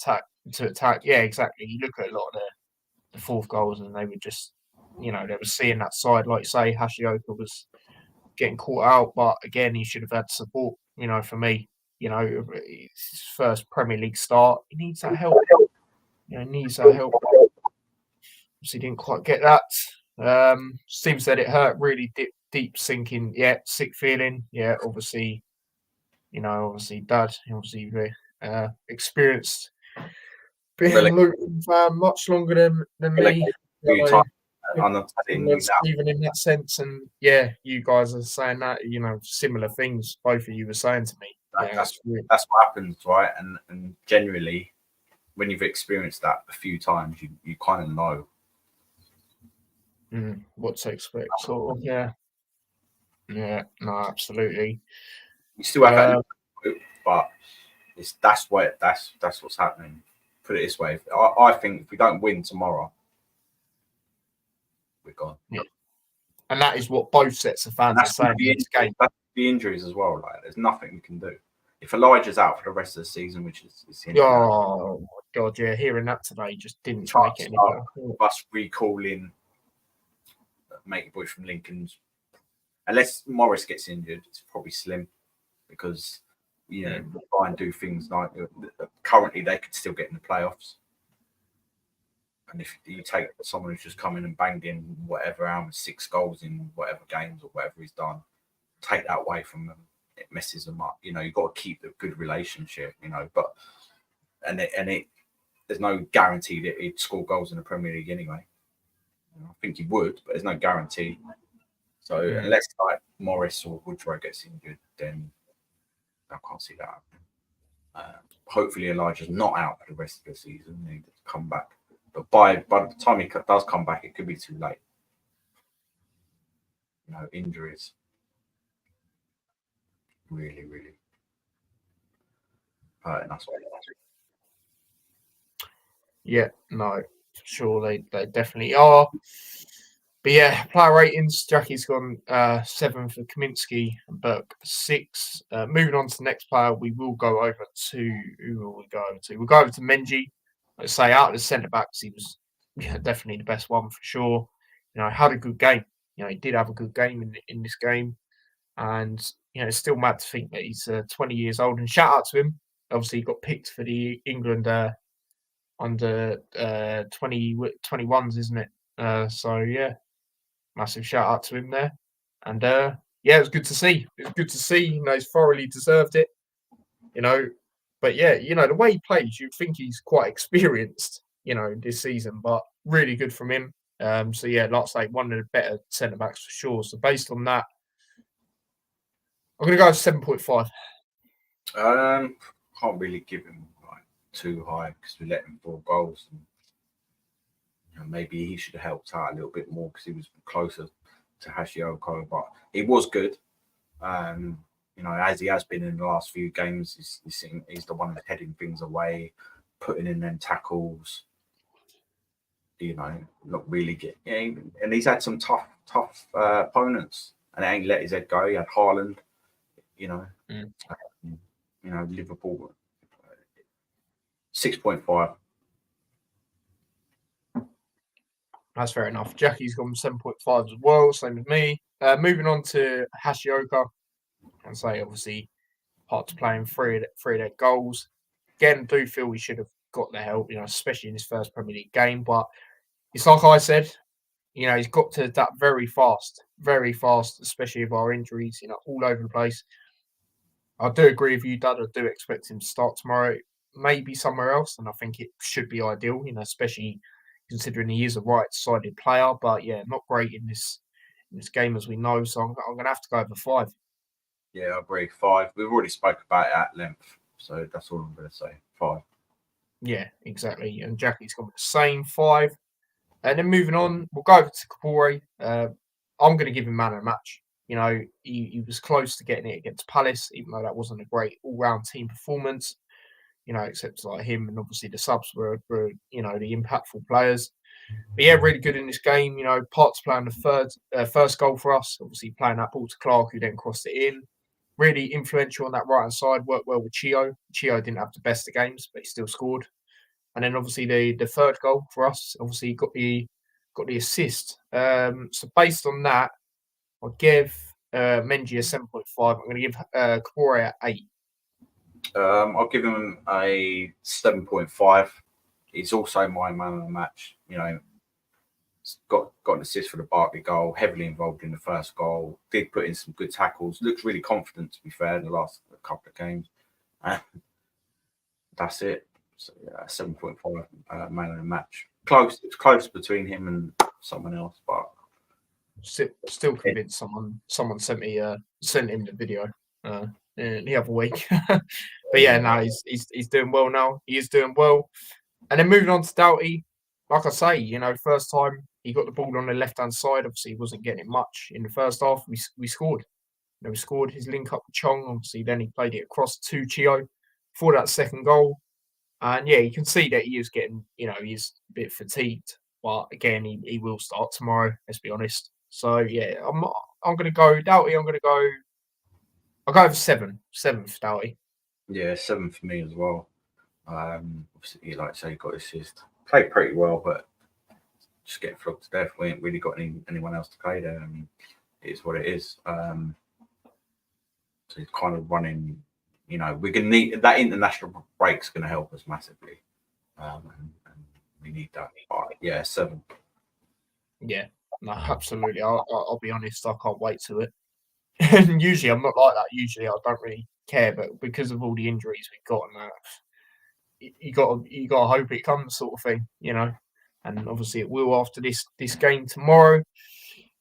to attack. Yeah, exactly. You look at a lot of the fourth goals and they were just, they were seeing that side. Like you say, Hashioka was getting caught out, but again, he should have had support, for me. His first Premier League start. He needs that help. He needs that help. Obviously, didn't quite get that. Steve said it hurt really deep sinking. Yeah, sick feeling. Yeah, obviously, Dad, obviously experienced being a Luton fan much longer than me. Similar Stephen in that sense, and yeah, you guys are saying that, similar things. Both of you were saying to me. That's what happens, right? And generally, when you've experienced that a few times, you kind of know what to expect. Sort of, yeah. No, absolutely. You still have that, but that's what's happening. Put it this way: I think if we don't win tomorrow, we're gone. Yeah. And that is what both sets of fans are saying in this game. That's the injuries as well. Like, there's nothing we can do. If Elijah's out for the rest of the season, which is oh my God, yeah, hearing that today just didn't make it any better. Us recalling mate boy from Lincoln's, unless Morris gets injured, it's probably slim because try and do things like currently they could still get in the playoffs. And if you take someone who's just come in and banged in whatever 6 goals in whatever games or whatever he's done, take that away from them, it messes them up. You've got to keep the good relationship. But there's no guarantee that he'd score goals in the Premier League anyway. I think he would, but there's no guarantee. So unless like Morris or Woodrow gets injured, then I can't see that happening. Hopefully Elijah's not out for the rest of the season. He can come back. But by the time he does come back, it could be too late. Injuries. Really, really hurting us. Yeah, no, for sure they definitely are. But yeah, player ratings. Jackie's gone 7 for Kaminsky and Burke 6. Moving on to the next player, we will go over to who will we go over to? We'll go over to Menji. Let's say out of the centre backs, he was definitely the best one for sure. Had a good game. He did have a good game in this game, and it's still mad to think that he's 20 years old. And shout out to him. Obviously, he got picked for the England under 21s, isn't it? So yeah, massive shout out to him there. And it was good to see. It was good to see. He's thoroughly deserved it. But yeah, the way he plays, you'd think he's quite experienced, this season. But really good from him. So yeah, like I say, one of the better centre backs for sure. So based on that, I'm going to go 7.5. Can't really give him like too high because we let him 4 goals. And, maybe he should have helped out a little bit more because he was closer to Hashioka, but he was good. As he has been in the last few games, he's the one heading things away, putting in them tackles. Not really getting. And he's had some tough opponents, and he ain't let his head go. He had Haaland. Liverpool 6.5. That's fair enough. Jackie's gone 7.5 as well, same as me. Moving on to Hashioka, and say obviously part to playing 3 of their goals. Again, do feel we should have got the help, especially in his first Premier League game. But it's like I said, he's got to adapt very fast, especially with our injuries, all over the place. I do agree with you, Dad. I do expect him to start tomorrow, maybe somewhere else, and I think it should be ideal, especially considering he is a right-sided player. But yeah, not great in this in this game, as we know. So I'm going to have to go over 5. Yeah, I agree. 5. We've already spoke about it at length, so that's all I'm going to say. 5. Yeah, exactly. And Jackie's got the same 5. And then moving on, we'll go over to Kapore. I'm going to give him man of the match. You know, he was close to getting it against Palace, even though that wasn't a great all-round team performance. You know, except like him and obviously the subs were you know, the impactful players. But yeah, really good in this game. You know, Potts playing the first goal for us. Obviously playing that ball to Clark, who then crossed it in. Really influential on that right hand side. Worked well with Chio. Chio didn't have the best of games, but he still scored. And then obviously the third goal for us, obviously got the assist. So based on that, I'll give Menji a 7.5. I'm going to give Kapore 8. I'll give him a 7.5. He's also my man of the match. You know, got an assist for the Barkley goal, heavily involved in the first goal, did put in some good tackles, looks really confident, to be fair, in the last couple of games. That's it. So, yeah, 7.5 man of the match. Close. It's close between him and someone else, but Still convinced someone sent him the video the other week. But yeah, no, he's doing well now. He is doing well. And then moving on to Doughty, like I say, you know, first time he got the ball on the left hand side. Obviously, he wasn't getting it much in the first half. We scored. You know, we scored his link up with Chong. Obviously, then he played it across to Chio for that second goal. And yeah, you can see that he is getting, you know, he's a bit fatigued. But again, he will start tomorrow. Let's be honest. So yeah, I'm going to go Doughty. I'll go over 7 for Doughty. yeah, 7 for me as well. Obviously, like I say, he got assist. Played pretty well, but just getting flogged to death. We ain't really got anyone else to play there. I mean, it is what it is. So he's kind of running. You know, we're gonna need that international break's going to help us massively, and we need that. But yeah, 7. Yeah, no, absolutely. I'll be honest. I can't wait to it. And usually I'm not like that. Usually I don't really care, but because of all the injuries we've got and that, you got to hope it comes, sort of thing, you know. And obviously it will after this game tomorrow.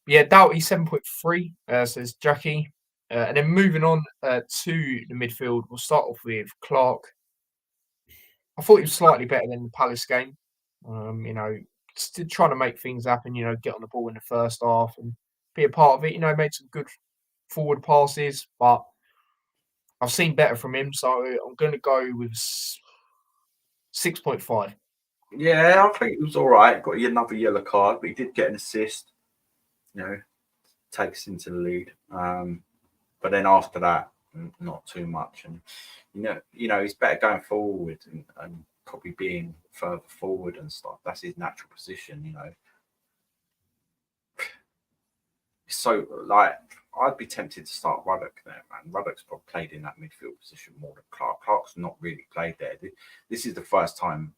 But yeah, Doughty 7.3 says Jackie. And then moving on to the midfield, we'll start off with Clark. I thought he was slightly better than the Palace game. You know, still trying to make things happen. You know, get on the ball in the first half and be a part of it. You know, made some good forward passes, but I've seen better from him, so I'm going to go with 6.5. Yeah, I think it was all right. Got another yellow card, but he did get an assist. You know, takes into the lead. But then after that, not too much. And he's better going forward and probably being further forward and stuff. That's his natural position. You know, so like I'd be tempted to start Ruddock there, man. Ruddock's probably played in that midfield position more than Clark. Clark's not really played there. This is the first time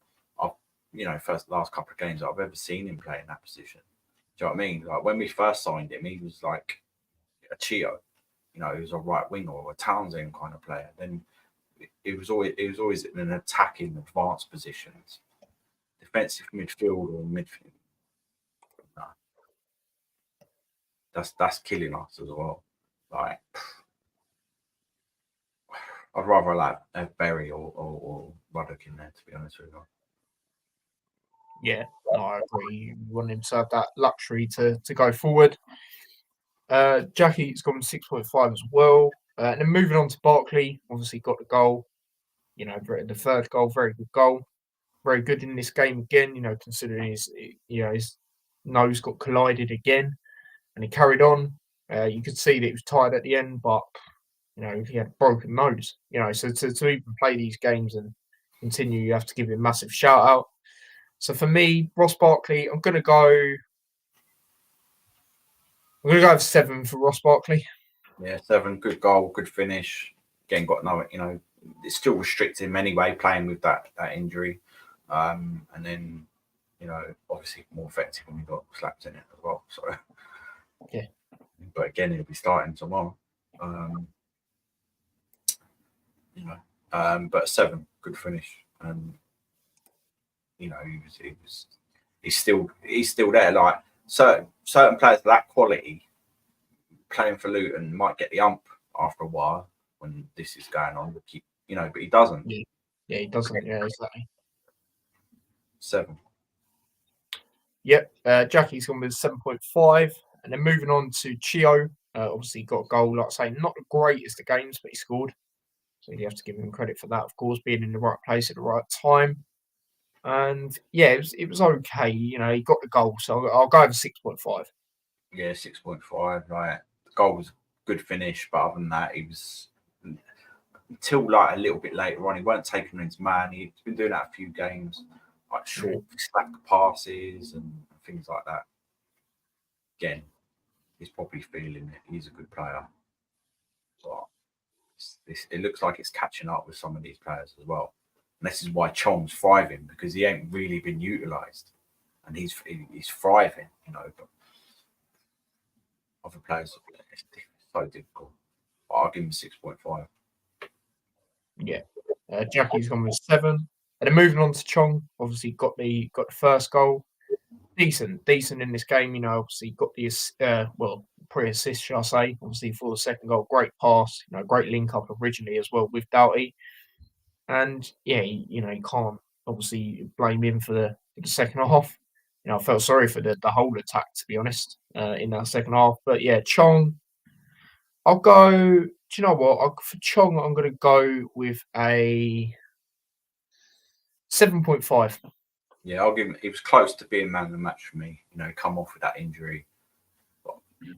last couple of games I've ever seen him play in that position. Do you know what I mean? Like when we first signed him, he was like a Chio. You know, he was a right winger or a Townsend kind of player. Then it was always in an attacking, advanced positions, defensive midfield or midfield. No, that's killing us as well. Like I'd rather like have Berry or Ruddock in there, to be honest with you. Yeah, no, I agree. You want him to have that luxury to go forward. Jackie's gone 6.5 as well. And then moving on to Barkley, obviously got the goal. You know, the third goal, very good goal. Very good in this game again, you know, considering his nose got collided again and he carried on. You could see that he was tired at the end, but, you know, he had a broken nose. You know, so to even play these games and continue, you have to give him a massive shout out. So for me, Ross Barkley, I'm going to go with 7 for Ross Barkley. Yeah, 7. Good goal, good finish. Again, got no, it's still restricting him anyway, playing with that injury. And then, obviously more effective when we got slapped in it as well. So, yeah. But again, he'll be starting tomorrow. But 7, good finish. And he's still there. Like certain players of that quality, playing for Luton might get the ump after a while when this is going on. But he doesn't. Yeah, he doesn't. Yeah, exactly. 7. Yep. Jackie's gone with 7.5, and then moving on to Chio. Obviously, got a goal. Like I say, not the greatest of games, but he scored. So you have to give him credit for that, of course, being in the right place at the right time. And yeah, it was okay. He got the goal, so I'll go over 6.5. Yeah, 6.5. Right, the goal was a good finish, but other than that, he was until like a little bit later on. He weren't taking his man. He's been doing that a few games, like short slack passes and things like that. Again, he's probably feeling it. He's a good player, but it looks like it's catching up with some of these players as well. And this is why Chong's thriving, because he ain't really been utilised, and he's thriving. But other players, it's so difficult. But I'll give him 6.5. Yeah. Jackie's gone with 7. And then moving on to Chong, obviously got the first goal. Decent in this game. Obviously got the pre-assist, shall I say? Obviously for the second goal, great pass. Great link up originally as well with Doughty. And yeah, you can't obviously blame him for the second half. I felt sorry for the whole attack, to be honest, in that second half. But yeah, Chong, I'll go. Do you know what? For Chong, I'm going to go with a 7.5. Yeah, I'll give him. He was close to being man of the match for me. Come off with that injury,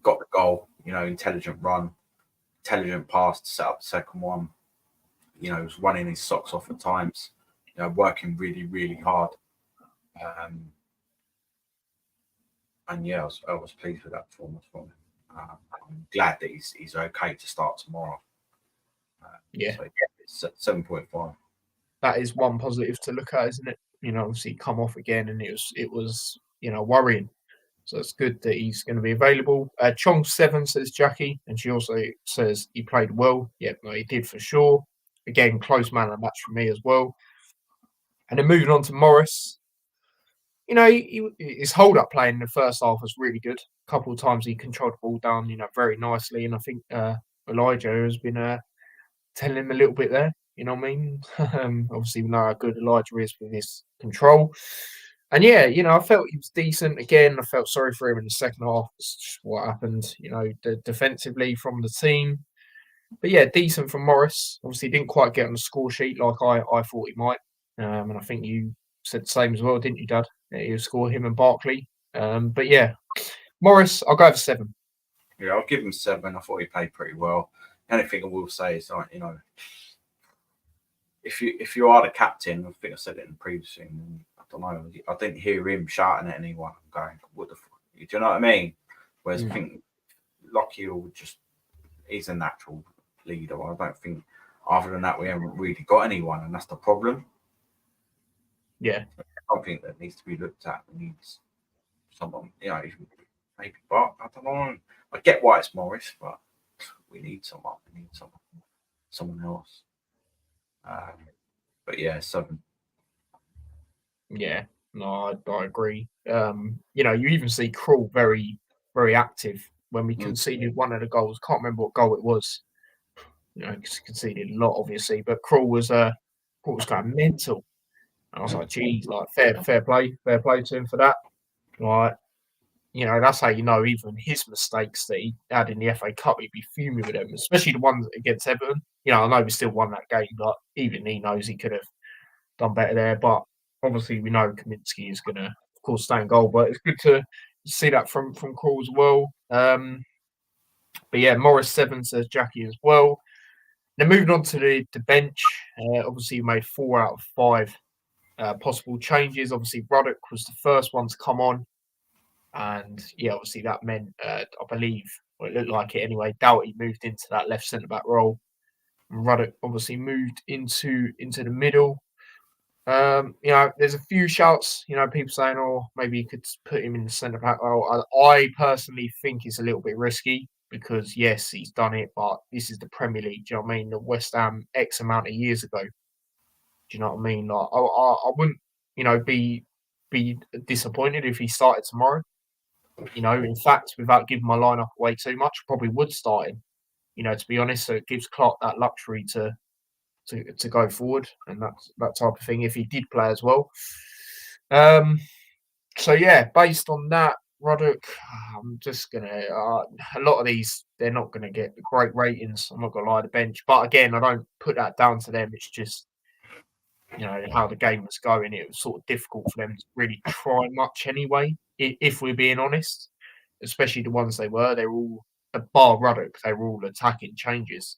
got the goal. Intelligent run, intelligent pass to set up the second one. He was running his socks off at times. Working really, really hard. And yeah, I was pleased with that performance from him. I'm glad that he's okay to start tomorrow. Yeah. So it's 7.5. That is one positive to look at, isn't it? Obviously come off again, and it was worrying. So it's good that he's going to be available. Chong 7, says Jackie, and she also says he played well. Yeah, no, he did for sure. Again, close man of the match for me as well. And then moving on to Morris. His hold-up play in the first half was really good. A couple of times he controlled the ball down, very nicely. And I think Elijah has been telling him a little bit there. You know what I mean? Obviously, we know how good Elijah is with his control. And yeah, I felt he was decent. Again, I felt sorry for him in the second half. It's just what happened, defensively from the team. But yeah, decent from Morris. Obviously, didn't quite get on the score sheet like I thought he might. And I think you said the same as well, didn't you, Dad? That he would score him and Barkley. But yeah, Morris, I'll go for 7. Yeah, I'll give him 7. I thought he played pretty well. The only thing I will say is, if you are the captain, I think I said it in the previous thing. I don't know. I didn't hear him shouting at anyone. I'm going, what the fuck? Do you know what I mean? Whereas I think Lockyer he's a natural leader. I don't think, other than that, we haven't really got anyone, and that's the problem. Yeah. Something that needs to be looked at. Needs someone, maybe. But I don't know. I get why it's Morris, but we need someone. We need someone else. But yeah, 7. Yeah, no, I agree. You even see Krul very, very active when we conceded one of the goals. Can't remember what goal it was. Conceded a lot, obviously, but Krul was going mental. And I was like, geez, like fair play to him for that. Like, that's how even his mistakes that he had in the FA Cup, he'd be fuming with them, especially the ones against Everton. I know we still won that game, but even he knows he could have done better there. But obviously, we know Kaminsky is going to, of course, stay in goal. But it's good to see that from Krul as well. But yeah, Morris 7, says Jackie as well. Then moving on to the bench, obviously we made 4 out of 5 possible changes. Obviously, Ruddock was the first one to come on. And yeah, obviously that meant, I believe, it looked like it anyway, Doughty moved into that left centre-back role. And Ruddock obviously moved into the middle. There's a few shouts, people saying, oh, maybe you could put him in the centre-back role. I personally think it's a little bit risky because, yes, he's done it, but this is the Premier League. Do you know what I mean? The West Ham X amount of years ago. Do you know what I mean? Like, I wouldn't, be disappointed if he started tomorrow. In fact, without giving my lineup away too much, I probably would start him. To be honest, so it gives Clark that luxury to go forward and that type of thing if he did play as well. So yeah, based on that, Ruddock, I'm just gonna a lot of these they're not gonna get great ratings. I'm not gonna lie, the bench, but again, I don't put that down to them. It's just how the game was going. It was sort of difficult for them to really try much anyway. If we're being honest, especially the ones they were all bar Ruddock, they were all attacking changes.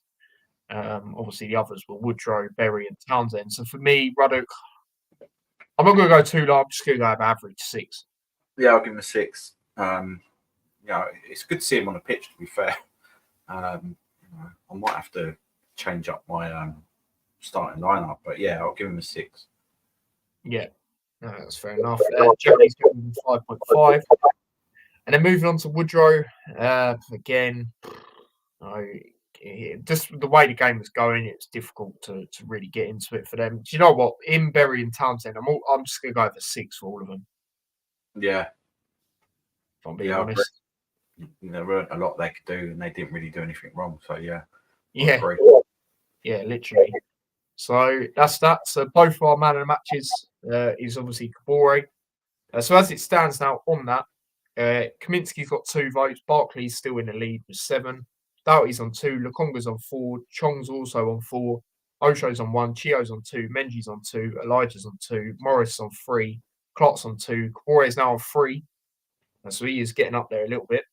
Obviously, the others were Woodrow, Berry, and Townsend. So for me, Ruddock, I'm not going to go too low. I'm just going to go have average 6. Yeah, I'll give him a 6. It's good to see him on the pitch. To be fair, I might have to change up my starting lineup, but yeah, I'll give him a 6. Yeah, no, that's fair enough. Joey's going 5.5, and then moving on to Woodrow. Again, just the way the game was going, it was difficult to really get into it for them. Do you know what? In Berry and Townsend, I'm just going to go for 6 for all of them. Yeah, if I'm being honest. There weren't a lot they could do, and they didn't really do anything wrong. So yeah, literally. So that's that. So both of our man of the matches is obviously Kabore. So as it stands now on that, Kaminsky's got 2 votes. Barkley's still in the lead with 7. Doughty's on 2. Lukonga's on 4. Chong's also on 4. Osho's on 1. Chio's on 2. Menji's on 2. Elijah's on 2. Morris on 3. Clark's on 2. Kabore's now on 3. So he is getting up there a little bit.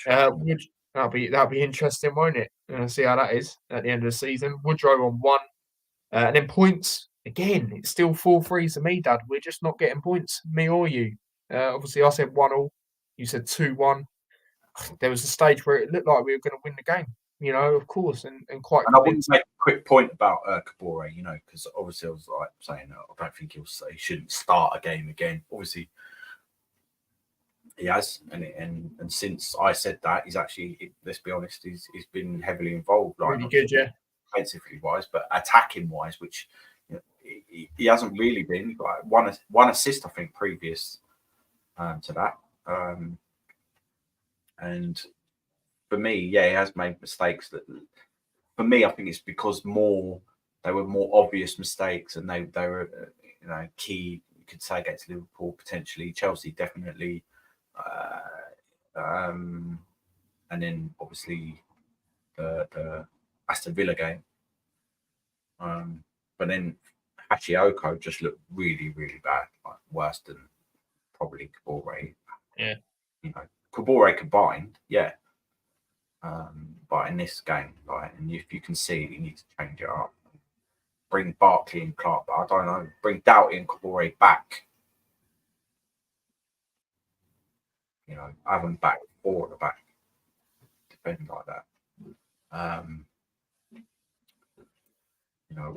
That'll be interesting, won't it? See how that is at the end of the season. Woodrow on 1. And then points, again, it's still 4-3 to me, Dad. We're just not getting points, me or you. Obviously, I said 1-1. You said 2-1. There was a stage where it looked like we were going to win the game, of course, and quite. And I want to make a quick point about Kabore, because obviously I was like saying I don't think he shouldn't start a game again. Obviously, he has, and since I said that, he's actually, let's be honest, he's been heavily involved. Like, really good, yeah. Defensively wise, but attacking wise, which he hasn't really been. Like one assist, I think, previous to that. And for me, he has made mistakes. That for me, I think it's because they were more obvious mistakes, and they were key. You could say against Liverpool, potentially Chelsea, definitely, and then obviously the Aston Villa game. But then Hashioko just looked really, really bad, like worse than probably Kabore. Yeah. Kabore combined, yeah. But in this game, and if you can see, you need to change it up. Bring Barkley and Clark, but I don't know. Bring Doughty and Kabore back. Have them back or at the back. Depending like that.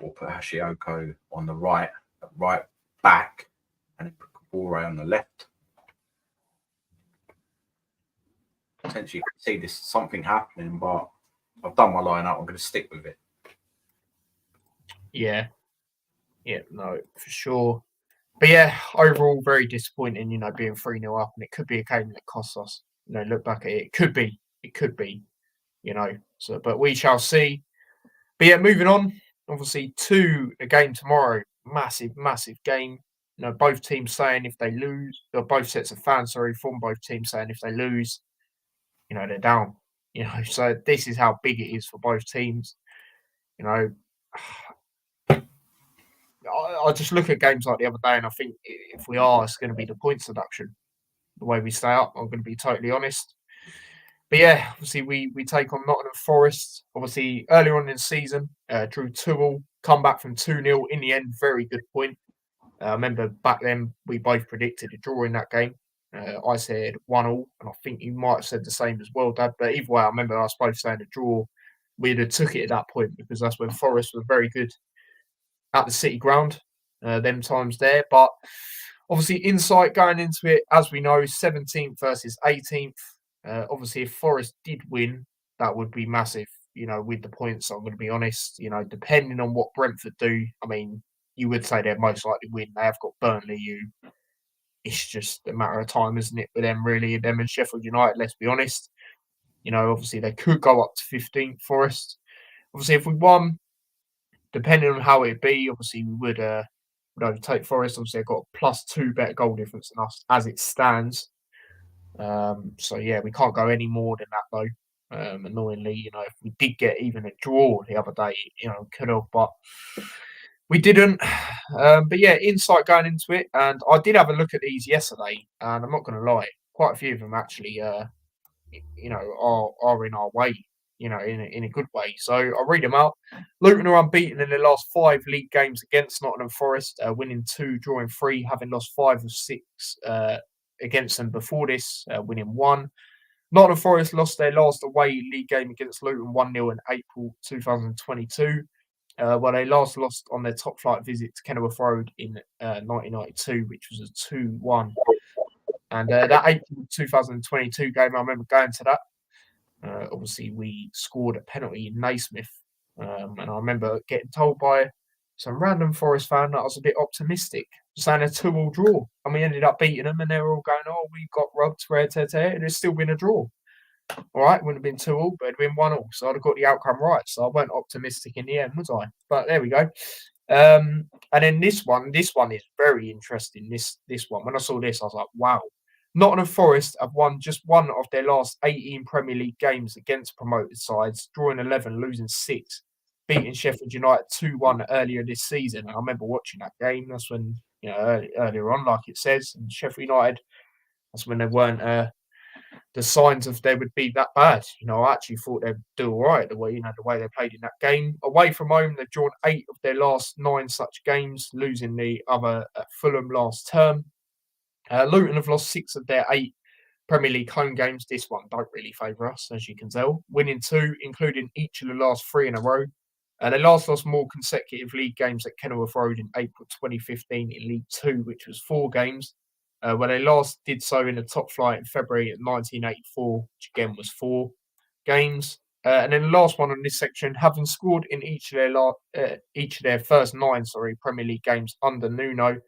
We'll put Hashioko on the right back, and then put Kabore on the left. Potentially, you can see this something happening, but I've done my lineup. I'm going to stick with it. Yeah, no, for sure. But yeah, overall, very disappointing. Being 3-0 up, and it could be a game that costs us. Look back at it. It could be. So, but we shall see. But yeah, moving on. Obviously, 2 again tomorrow. Massive, massive game. Both teams saying if they lose, or both sets of fans, from both teams saying if they lose, they're down. So this is how big it is for both teams. I just look at games like the other day, and I think if we are, it's going to be the points deduction. The way we stay up, I'm going to be totally honest. But yeah, obviously we take on Nottingham Forest. Obviously earlier on in the season, drew 2-2, come back from 2-0 in the end. Very good point. I remember back then we both predicted a draw in that game. I said 1-1, and I think you might have said the same as well, Dad. But either way, I remember us both saying a draw. We'd have took it at that point because that's when Forest were very good at the City Ground, them times there. But obviously, insight going into it, as we know, 17th versus 18th. Obviously, if Forest did win, that would be massive, with the points. I'm going to be honest, depending on what Brentford do, I mean, you would say they're most likely win. They have got Burnley, who it's just a matter of time, isn't it, with them really, them and Sheffield United, let's be honest. Obviously they could go up to 15th Forest. Obviously, if we won, depending on how it'd be, obviously we would overtake Forest. Obviously, they've got a +2 better goal difference than us as it stands. So yeah, we can't go any more than that though. Annoyingly, if we did get even a draw the other day, could have, but we didn't. But yeah, insight going into it, and I did have a look at these yesterday, and I'm not going to lie, quite a few of them actually, are in our way, in a good way. So I'll read them out. Luton are unbeaten in their last 5 league games against Nottingham Forest, winning 2, drawing 3, having lost 5 of 6 against them before this, winning 1. Nottingham Forest lost their last away league game against Luton 1-0 in April 2022. Well, they last lost on their top flight visit to Kenilworth Road in 1992, which was a 2-1. And that April 2022 game, I remember going to that. Obviously, we scored a penalty in Naismith. And I remember getting told by some random Forest fan that I was a bit optimistic, saying a 2-2 draw. And we ended up beating them, and they were all going, "Oh, we got robbed, and it's still been a draw." All right, wouldn't have been 2-2, but it'd been 1-1. So I'd have got the outcome right. So I weren't optimistic in the end, was I? But there we go. And then this one is very interesting. This one, when I saw this, I was like, wow. Nottingham Forest have won just one of their last 18 Premier League games against promoted sides, drawing 11, losing 6, beating Sheffield United 2-1 earlier this season. And I remember watching that game. That's when, earlier on, like it says, and Sheffield United, that's when they weren't the signs of they would be that bad. I actually thought they'd do all right the way they played in that game. Away from home, they've drawn 8 of their last 9 such games, losing the other at Fulham last term. Luton have lost 6 of their 8 Premier League home games. This one don't really favour us, as you can tell. Winning 2, including each of the last 3 in a row. They last lost more consecutive league games at Kenilworth Road in April 2015 in League 2, which was 4 games. When they last did so in the top flight in February of 1984, which again was 4 games. And then the last one on this section, having scored in each of their first 9 Premier League games under Nuno,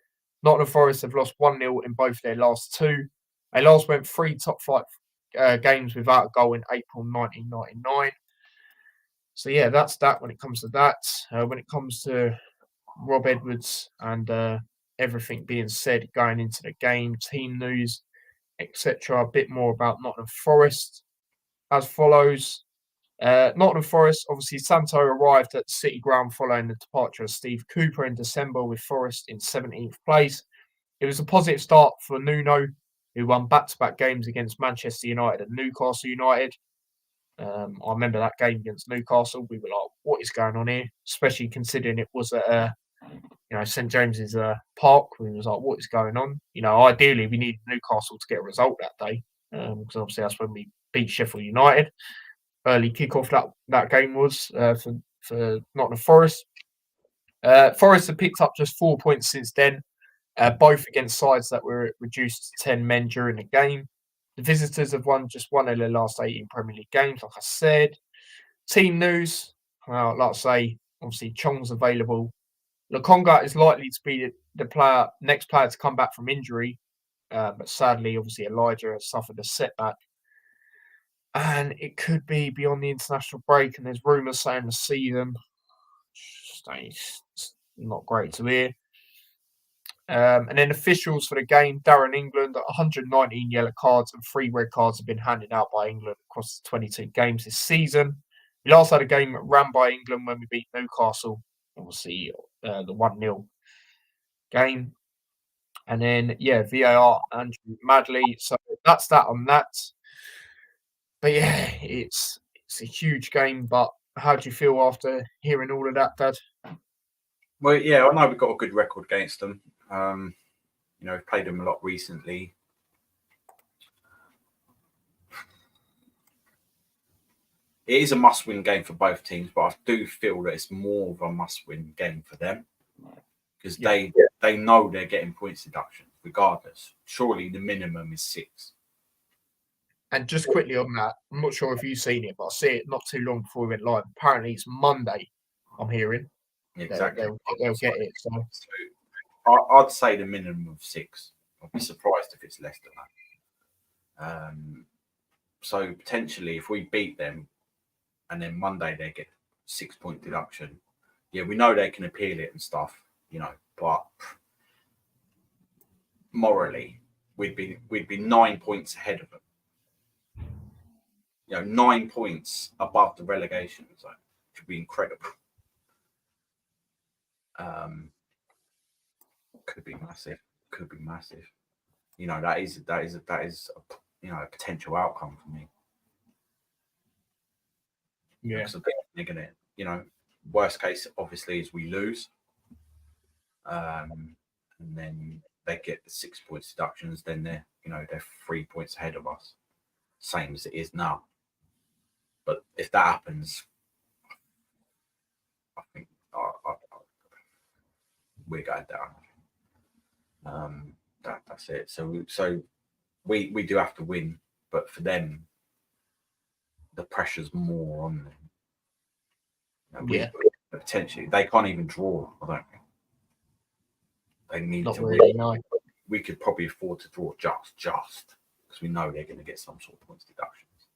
Nottingham Forest have lost 1-0 in both their last 2. They last went 3 top flight games without a goal in April 1999. So yeah, that's that when it comes to that. When it comes to Rob Edwards and everything being said going into the game, team news, etc. A bit more about Nottingham Forest as follows. Nottingham Forest, obviously Santo arrived at City Ground following the departure of Steve Cooper in December, with Forest in 17th place. It was a positive start for Nuno, who won back-to-back games against Manchester United and Newcastle United. I remember that game against Newcastle. We were like, what is going on here? Especially considering it was at St James's Park. We was like, what is going on? Ideally we needed Newcastle to get a result that day, because obviously that's when we beat Sheffield United. Early kickoff that game was for Nottingham Forest. Forest have picked up just 4 points since then, both against sides that were reduced to 10 men during the game. The visitors have won just one of their last 18 Premier League games, like I said. Team news, like I say, obviously Chong's available. Lokonga is likely to be the next player to come back from injury, but sadly, obviously Elijah has suffered a setback. And it could be beyond the international break, and there's rumours saying the season. It's not great to hear. And then officials for the game, Darren England, 119 yellow cards and 3 red cards have been handed out by England across the 22 games this season. We last had a game ran by England when we beat Newcastle, obviously the 1-0 game. And then, VAR, Andrew Madley. So that's that on that. But yeah, it's a huge game. But how do you feel after hearing all of that, Dad? Well, yeah, I know we've got a good record against them. We've played them a lot recently. It is a must-win game for both teams, but I do feel that it's more of a must-win game for them because they know they're getting points deduction regardless. Surely the minimum is 6. And just quickly on that, I'm not sure if you've seen it, but I see it not too long before we went live. Apparently, it's Monday. I'm hearing. Exactly. They'll get it. So I'd say the minimum of 6. I'd be surprised if it's less than that. So potentially, if we beat them, and then Monday they get 6-point deduction, yeah, we know they can appeal it and stuff, but morally, we'd be 9 points ahead of them. 9 points above the relegation zone, which would be incredible. Could be massive. That is a potential outcome for me. Yeah. So they're gonna, worst case obviously is we lose, and then they get the 6 points deductions. Then they're 3 points ahead of us, same as it is now. But if that happens, I think we're going down. That's it. So we do have to win, but for them, the pressure's more on them. Potentially, they can't even draw. I don't think they need Not to really, win. no. We could probably afford to draw just because we know they're going to get some sort of points deductions.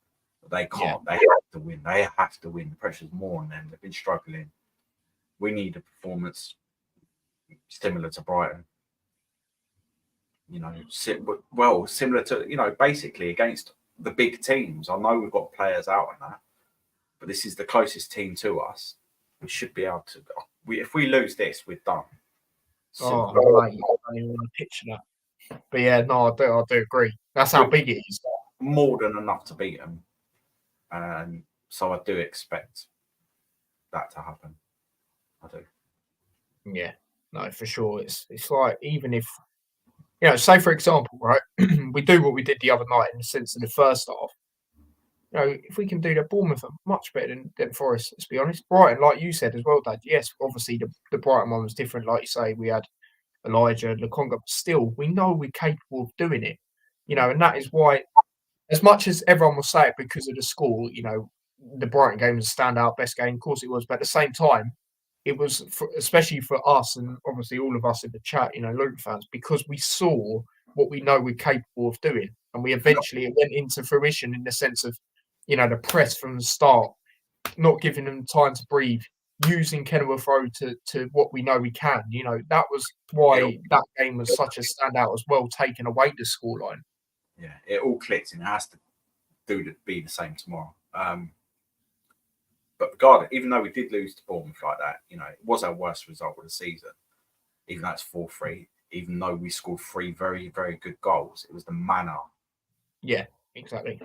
But they can't. They have to win. They have to win. The pressure's more on them. They've been struggling. We need a performance similar to Brighton. Similar to basically against the big teams. I know we've got players out on that, but this is the closest team to us. We should be able to. If we lose this, we're done. Oh, mate, I don't even want to picture that. But yeah, no, I do agree. That's how big it is. More than enough to beat them, and so I do expect that to happen. I do. Yeah, no, for sure. It's like, even if, say for example, right, we do what we did the other night in the sense of the first half. If we can do that, Bournemouth are much better than Forest, let's be honest. Brighton, like you said as well, Dad. Yes, obviously the Brighton one was different. Like you say, we had Elijah, Lukonga, but still, we know we're capable of doing it. And that is why, as much as everyone will say it because of the score, the Brighton game was a standout, best game. Of course it was, but at the same time, it was, especially for us and obviously all of us in the chat, Luton fans, because we saw what we know we're capable of doing. And we eventually, it went into fruition in the sense of, the press from the start, not giving them time to breathe, using Kenilworth Road to what we know we can. That was why that game was such a standout as well, taking away the scoreline. Yeah, it all clicked, and it has to be the same tomorrow. But regardless, even though we did lose to Bournemouth like that, it was our worst result of the season. Even though it's 4-3, even though we scored 3 very, very good goals, it was the manner. Yeah, exactly.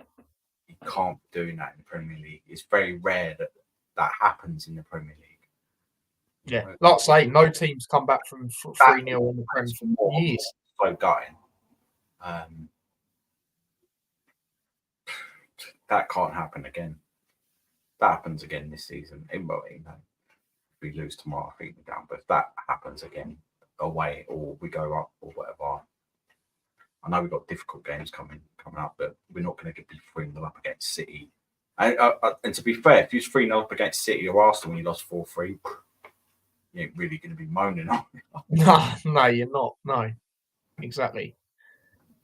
You can't be doing that in the Premier League. It's very rare that happens in the Premier League. Yeah, like I say, no teams come back from 3-0 in the Premier for years. So gutting. That can't happen again. That happens again this season. If we lose tomorrow, I think we're down. But if that happens again away, or we go up, or whatever, I know we've got difficult games coming up, but we're not going to be 3-0 up against City. And to be fair, if you're 3-0 up against City or Arsenal when you lost 4-3, you ain't really going to be moaning, are you? No, you're not. No, exactly.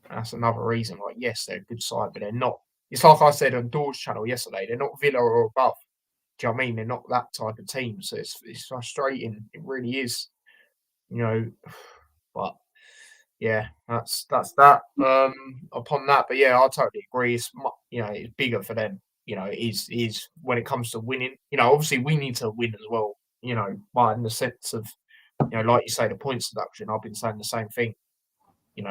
That's another reason. Like, yes, they're a good side, but they're not. It's like I said on Dawes' channel yesterday. They're not Villa or above. Do you know what I mean? They're not that type of team. So it's frustrating. It really is. But yeah, that's that. Upon that, but yeah, I totally agree. It's it's bigger for them. It is when it comes to winning. Obviously we need to win as well. But in the sense of, like you say, the points deduction. I've been saying the same thing.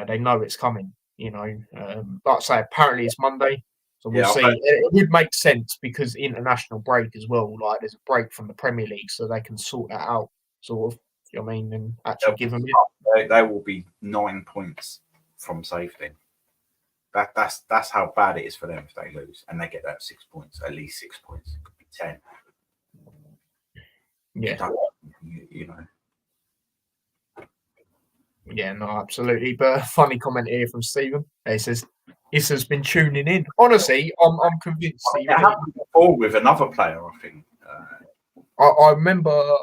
They know it's coming. Like I say, apparently it's Monday, so we'll see. It would make sense because international break as well. Like there's a break from the Premier League, so they can sort that out. Sort of. You know what I mean? And actually give them it. They will be 9 points from safety. That's how bad it is for them if they lose and they get that 6 points, at least 6 points. It could be 10. Yeah. Yeah, no, absolutely. But a funny comment here from Stephen. He says, "This has been tuning in." Honestly, I'm convinced. It happened before with another player, I think. I remember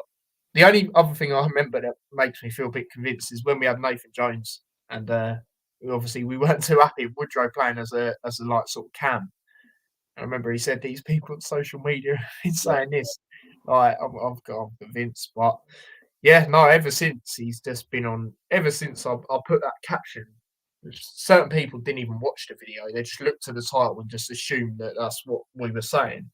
the only other thing I remember that makes me feel a bit convinced is when we had Nathan Jones and obviously we weren't too happy with Woodrow playing as a like sort of cam. I remember he said these people on social media been saying this. Like I'm convinced, but yeah, no. Ever since he's just been on. Ever since I put that caption, certain people didn't even watch the video. They just looked at the title and just assumed that that's what we were saying,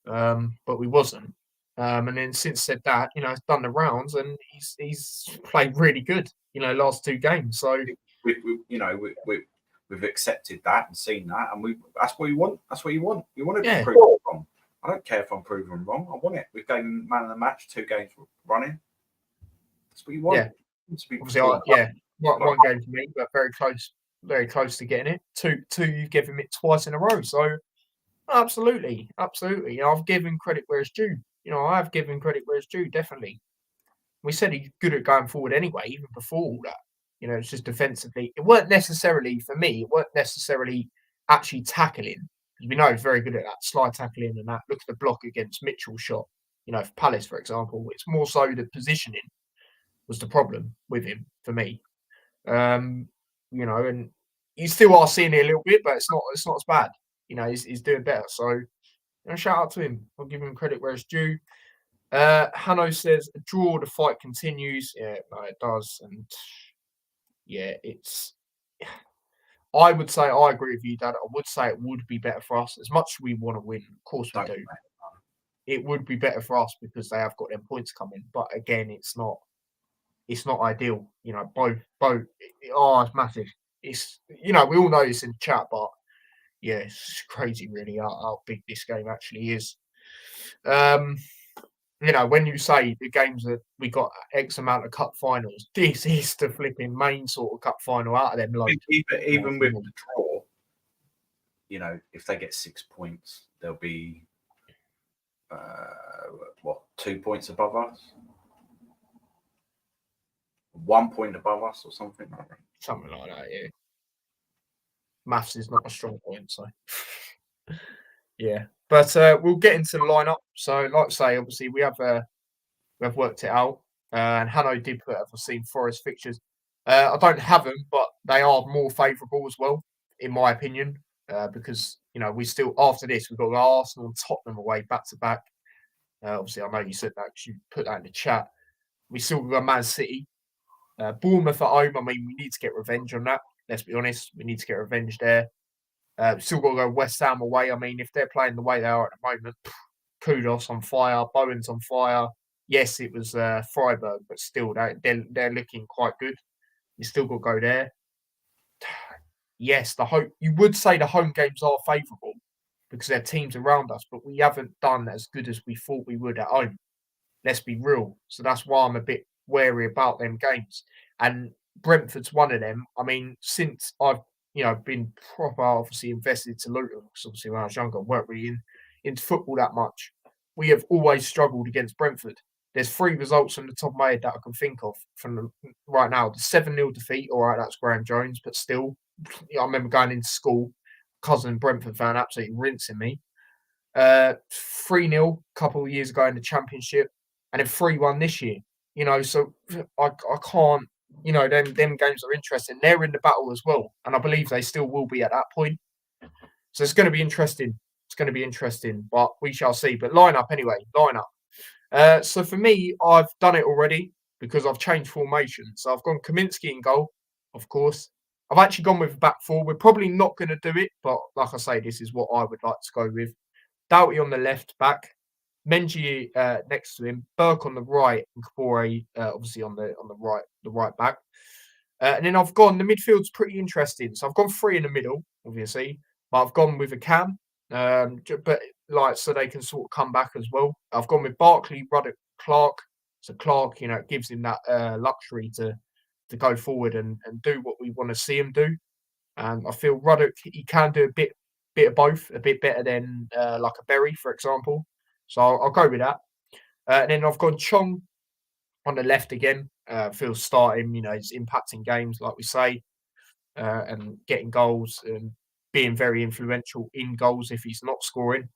but we wasn't. And then since said that, he's done the rounds and he's played really good. Last two games. So we've accepted that and seen that, and that's what you want. That's what you want. You want to Yeah. be proven wrong. I don't care if I'm proven wrong. I want it. We've gained man of the match, 2 games running. That's what you want. Yeah. Obviously, one game for me, but very close to getting it. Two, you've given it twice in a row. So absolutely. I've given credit where it's due. I have given credit where it's due, definitely. We said he's good at going forward anyway, even before all that. It's just defensively. It weren't necessarily, for me, actually tackling. We know he's very good at that, slide tackling and that. Look at the block against Mitchell's shot, for Palace, for example. It's more so the positioning was the problem with him, for me. And you still are seeing it a little bit, but it's not as bad. He's doing better. So shout out to him. I'll give him credit where it's due. Hanno says, a draw, the fight continues. Yeah, no, it does. And yeah, I would say, I agree with you, Dad. I would say it would be better for us. As much as we want to win, of course we do. It would be better for us because they have got them points coming. But again, it's not ideal. Both. It's massive. It's we all know this in the chat, but yeah, it's crazy really how big this game actually is. When you say the games that we got X amount of cup finals, this is the flipping main sort of cup final out of them loads. Even with the draw, if they get 6 points, they'll be 2 points above us, 1 point above us, or something like that. Something like that, yeah. Maths is not a strong point, so yeah. But we'll get into the lineup. So, like I say, obviously we have worked it out, and Hanno did put, I've seen Forest fixtures. I don't have them, but they are more favourable as well, in my opinion, because we still, after this, we've got Arsenal and Tottenham away back to back. Obviously, I know you said that because you put that in the chat. We still got Man City, Bournemouth at home. I mean, we need to get revenge on that. Let's be honest, we need to get revenge there. Still got to go West Ham away. I mean, if they're playing the way they are at the moment, Kudos on fire, Bowen's on fire. Yes, it was Freiburg, but still, they're looking quite good. You still got to go there. Yes, you would say the home games are favourable because they're teams around us, but we haven't done as good as we thought we would at home. Let's be real. So that's why I'm a bit wary about them games. And Brentford's one of them. I mean, since I've been proper obviously invested to Luton, because obviously when I was younger, I weren't really into football that much. We have always struggled against Brentford. There's 3 results on the top of my head that I can think of from right now. The 7-0 defeat, all right, that's Graham Jones, but still, I remember going into school, cousin Brentford fan absolutely rinsing me. 3-0 a couple of years ago in the Championship, and then 3-1 this year. So I can't. Them games are interesting. They're in the battle as well, and I believe they still will be at that point. So it's going to be interesting. But we shall see. But line up anyway. So for me, I've done it already because I've changed formation. So I've gone Kaminsky in goal, of course. I've actually gone with back 4. We're probably not going to do it, but like I say, this is what I would like to go with. Doughty on the left back, Menji next to him, Burke on the right, and Kabore obviously on the right back. And then I've gone, the midfield's pretty interesting. So I've gone 3 in the middle, obviously, but I've gone with a cam. But so they can sort of come back as well. I've gone with Barkley, Ruddock, Clark. So Clark, it gives him that luxury to go forward and do what we want to see him do. And I feel Ruddock, he can do a bit of both, a bit better than like a Berry, for example. So I'll go with that. And then I've gone Chong on the left again. Feels starting, he's impacting games, like we say, and getting goals and being very influential in goals if he's not scoring.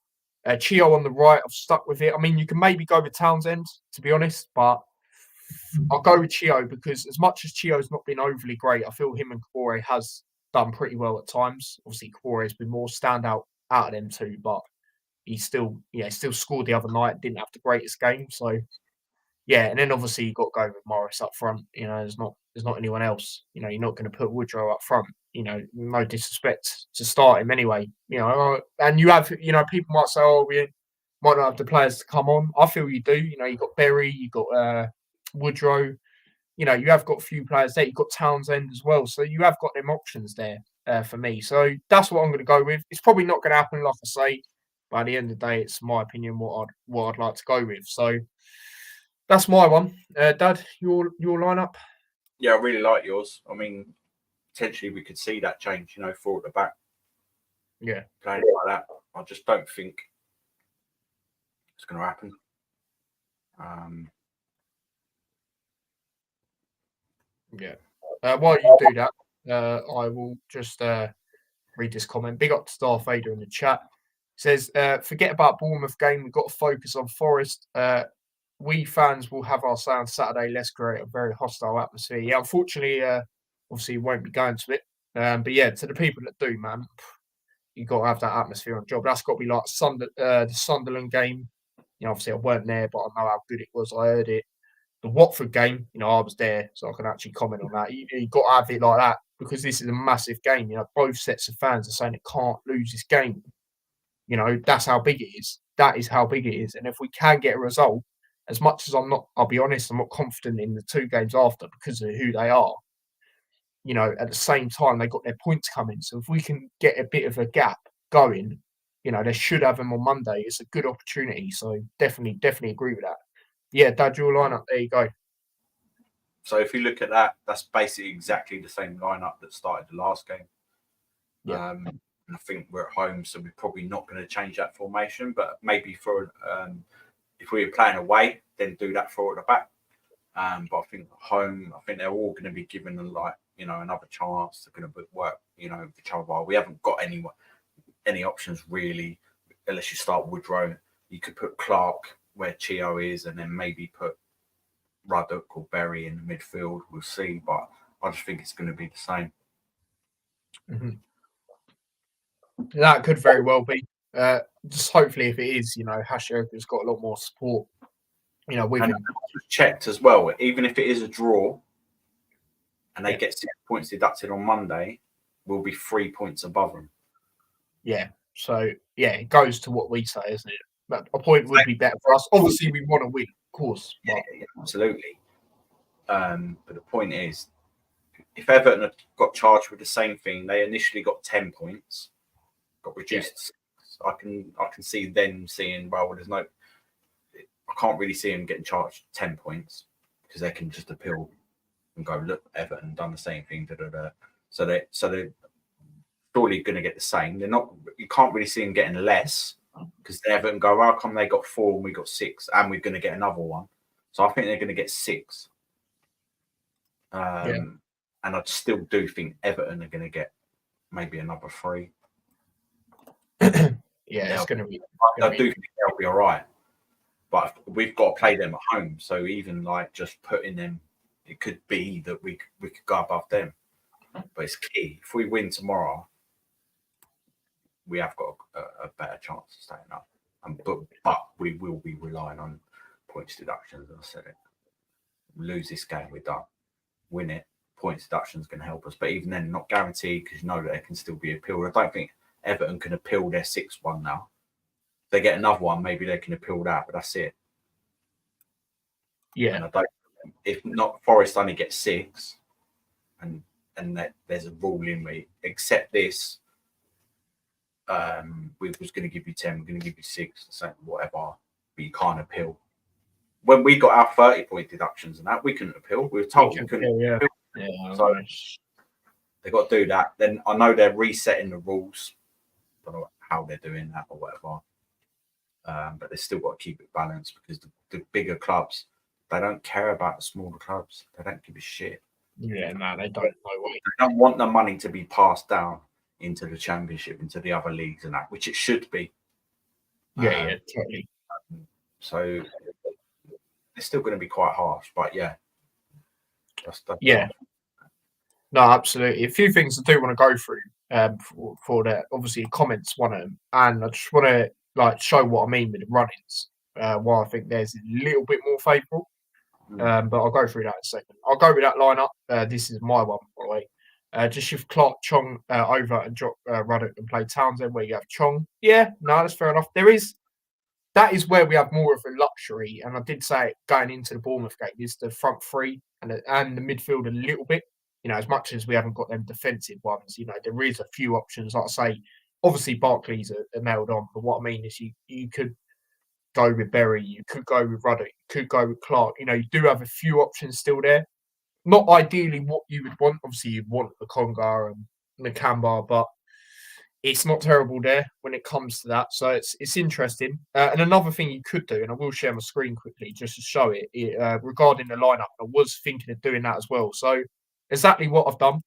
Chio on the right, I've stuck with it. I mean, you can maybe go with Townsend, to be honest, but I'll go with Chio because as much as Chio's not been overly great, I feel him and Kore has done pretty well at times. Obviously, Kore has been more standout out of them two, but he still scored the other night. Didn't have the greatest game, so yeah. And then obviously you got to go with Morris up front. There's not anyone else. You're not going to put Woodrow up front. No disrespect to start him anyway. And you have people might say, oh, we might not have the players to come on. I feel you do. You got Berry, you got Woodrow. You have got a few players there. You've got Townsend as well. So you have got them options there for me. So that's what I'm going to go with. It's probably not going to happen, like I say. But at the end of the day, it's my opinion what I'd like to go with. So that's my one. Dad, your lineup? Yeah, I really like yours. I mean, potentially we could see that change, four at the back. Yeah. Playing like that. I just don't think it's going to happen. Yeah. While you do that, I will just read this comment. Big up to Star Fader in the chat. Says, forget about Bournemouth game. We've got to focus on Forest. We fans will have our say on Saturday. Let's create a very hostile atmosphere. Yeah, unfortunately, obviously, won't be going to it. But yeah, to the people that do, man, you've got to have that atmosphere on job. That's got to be like the Sunderland game. Obviously, I weren't there, but I know how good it was. I heard it. The Watford game, I was there, so I can actually comment on that. You've got to have it like that because this is a massive game. Both sets of fans are saying it can't lose this game. That's how big it is. That is how big it is. And if we can get a result, as much as I'll be honest, I'm not confident in the two games after because of who they are. At the same time, they got their points coming. So if we can get a bit of a gap going, they should have them on Monday. It's a good opportunity. So definitely agree with that. Yeah, Dad, your lineup. There you go. So if you look at that, that's basically exactly the same lineup that started the last game. Yeah. And I think we're at home, so we're probably not going to change that formation. But maybe for if we were playing away, then do that four at the back. But I think at home, I think they're all going to be given another chance. They're going to work, with each other. We haven't got any options really, unless you start Woodrow. You could put Clark where Chio is, and then maybe put Ruddock or Berry in the midfield. We'll see, but I just think it's going to be the same. Mm-hmm. That could very well be. Just hopefully, if it is, Hashoka's got a lot more support. With him. Checked as well. Even if it is a draw, and they get 6 points deducted on Monday, we'll be 3 points above them. Yeah. So it goes to what we say, isn't it? But a point would be better for us. Obviously, we want to win, of course. Yeah, absolutely. But the point is, if Everton had got charged with the same thing, they initially got 10 points, got reduced. Yeah. I can see them saying, well, I can't really see them getting charged 10 points because they can just appeal and go, look, Everton done the same thing. So they're surely going to get the same. They're not. You can't really see them getting less because they Everton go, how come they got 4 and we got 6 and we're going to get another one? So I think they're going to get 6. And I still do think Everton are going to get maybe another 3. It's going to be. I do think they'll be all right. But we've got to play them at home. So even just putting them, it could be that we could go above them. But it's key. If we win tomorrow, we have got a better chance of staying up. But we will be relying on points deductions, as I said it. Lose this game, we're done. Win it, points deductions can help us. But even then, not guaranteed because that they can still be appealed. I don't think Everton can appeal their 6-1 now. They get another one, maybe they can appeal that, but that's it. Yeah. And if not, Forest only gets 6, and that there's a rule in me. Except this, we was going to give you 10, we're going to give you 6, whatever, but you can't appeal. When we got our 30-point deductions and that, we couldn't appeal. We were told we couldn't appeal. Yeah, so they got to do that. Then I know they're resetting the rules. I don't know how they're doing that or whatever. But they still got to keep it balanced because the bigger clubs, they don't care about the smaller clubs. They don't give a shit. Yeah, no, they don't. No way. They don't want the money to be passed down into the Championship, into the other leagues and that, which it should be. Yeah, totally. So it's still going to be quite harsh. But yeah, That's Yeah, no, absolutely. A few things I do want to go through for that. Obviously, comments one of them, and I just want to like show what I mean with the run-ins. Why I think there's a little bit more favourable. But I'll go through that in a second. I'll go with that lineup. This is my one, by the way. Just shift Clark, Chong over and drop Ruddock and play Townsend where you have Chong. Yeah, no, that's fair enough. That is where we have more of a luxury, and I did say it going into the Bournemouth game, is the front three and the midfield a little bit. As much as we haven't got them defensive ones, there is a few options. Like I say, obviously Barkley's are nailed on, but what I mean is you could go with Berry, you could go with Ruddock, you could go with Clark. You do have a few options still there. Not ideally what you would want. Obviously, you'd want the Conga and Nakamba, but it's not terrible there when it comes to that. So it's interesting. And another thing you could do, and I will share my screen quickly just to show it, regarding the lineup. I was thinking of doing that as well. So exactly what I've done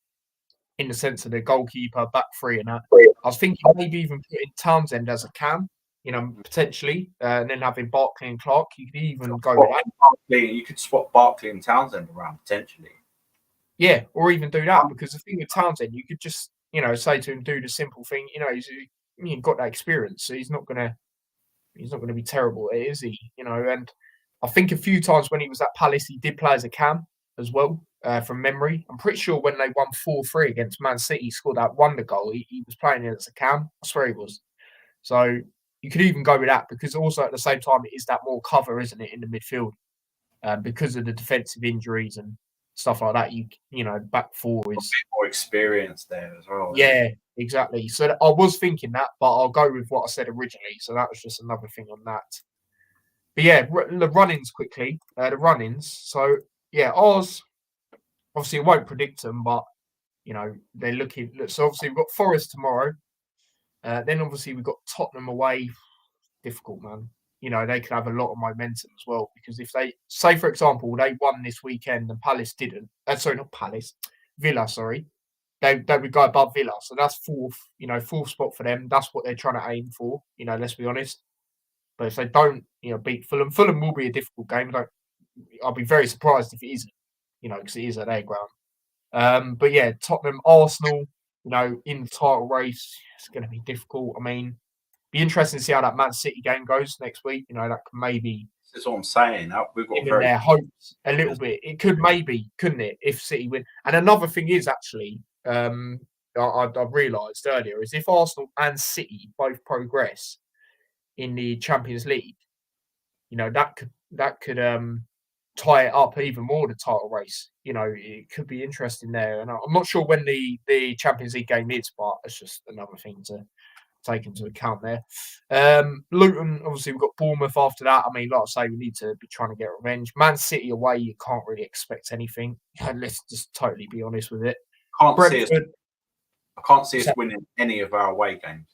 in the sense of the goalkeeper, back three and that. I was thinking maybe even putting Townsend as a cam, potentially, and then having Barkley and Clark. You could even go with that. You could swap Barkley and Townsend around potentially. Yeah, or even do that, because the thing with Townsend, you could just say to him, do the simple thing. He's got that experience, so he's not gonna be terrible, is he? And I think a few times when he was at Palace, he did play as a cam as well, from memory. I'm pretty sure when they won 4-3 against Man City, he scored that wonder goal. He was playing as a cam. I swear he was. So you could even go with that, because also at the same time, it is that more cover, isn't it, in the midfield? Because of the defensive injuries and stuff like that, back four is a bit more experience there as well. Yeah, exactly. So I was thinking that, but I'll go with what I said originally. So that was just another thing on that. But yeah, the run-ins quickly. The run-ins. So yeah, Oz. Obviously, I won't predict them, but they're looking. So obviously, we've got Forest tomorrow. Then obviously we've got Tottenham away. Difficult, man. They could have a lot of momentum as well, because if they say, for example, they won this weekend and Palace didn't. Sorry, not Palace. Villa. Sorry. They would go above Villa, so that's fourth spot for them. That's what they're trying to aim for. Let's be honest. But if they don't, beat Fulham, Fulham will be a difficult game. I'll be very surprised if it isn't. Because it is at their ground. But yeah, Tottenham, Arsenal, in the title race, it's going to be difficult. I mean, be interesting to see how that Man City game goes next week. That could maybe. That's what I'm saying. We've got very their hopes a little bit. It could maybe, couldn't it, if City win? And another thing is actually, I've realised earlier, is if Arsenal and City both progress in the Champions League, that could tie it up even more, the title race. It could be interesting there. And I'm not sure when the Champions League game is, but it's just another thing to take into account there. Luton, obviously, we've got Bournemouth after that. I mean, like I say, we need to be trying to get revenge. Man City away, you can't really expect anything. Let's just totally be honest with it. I can't see us winning any of our away games.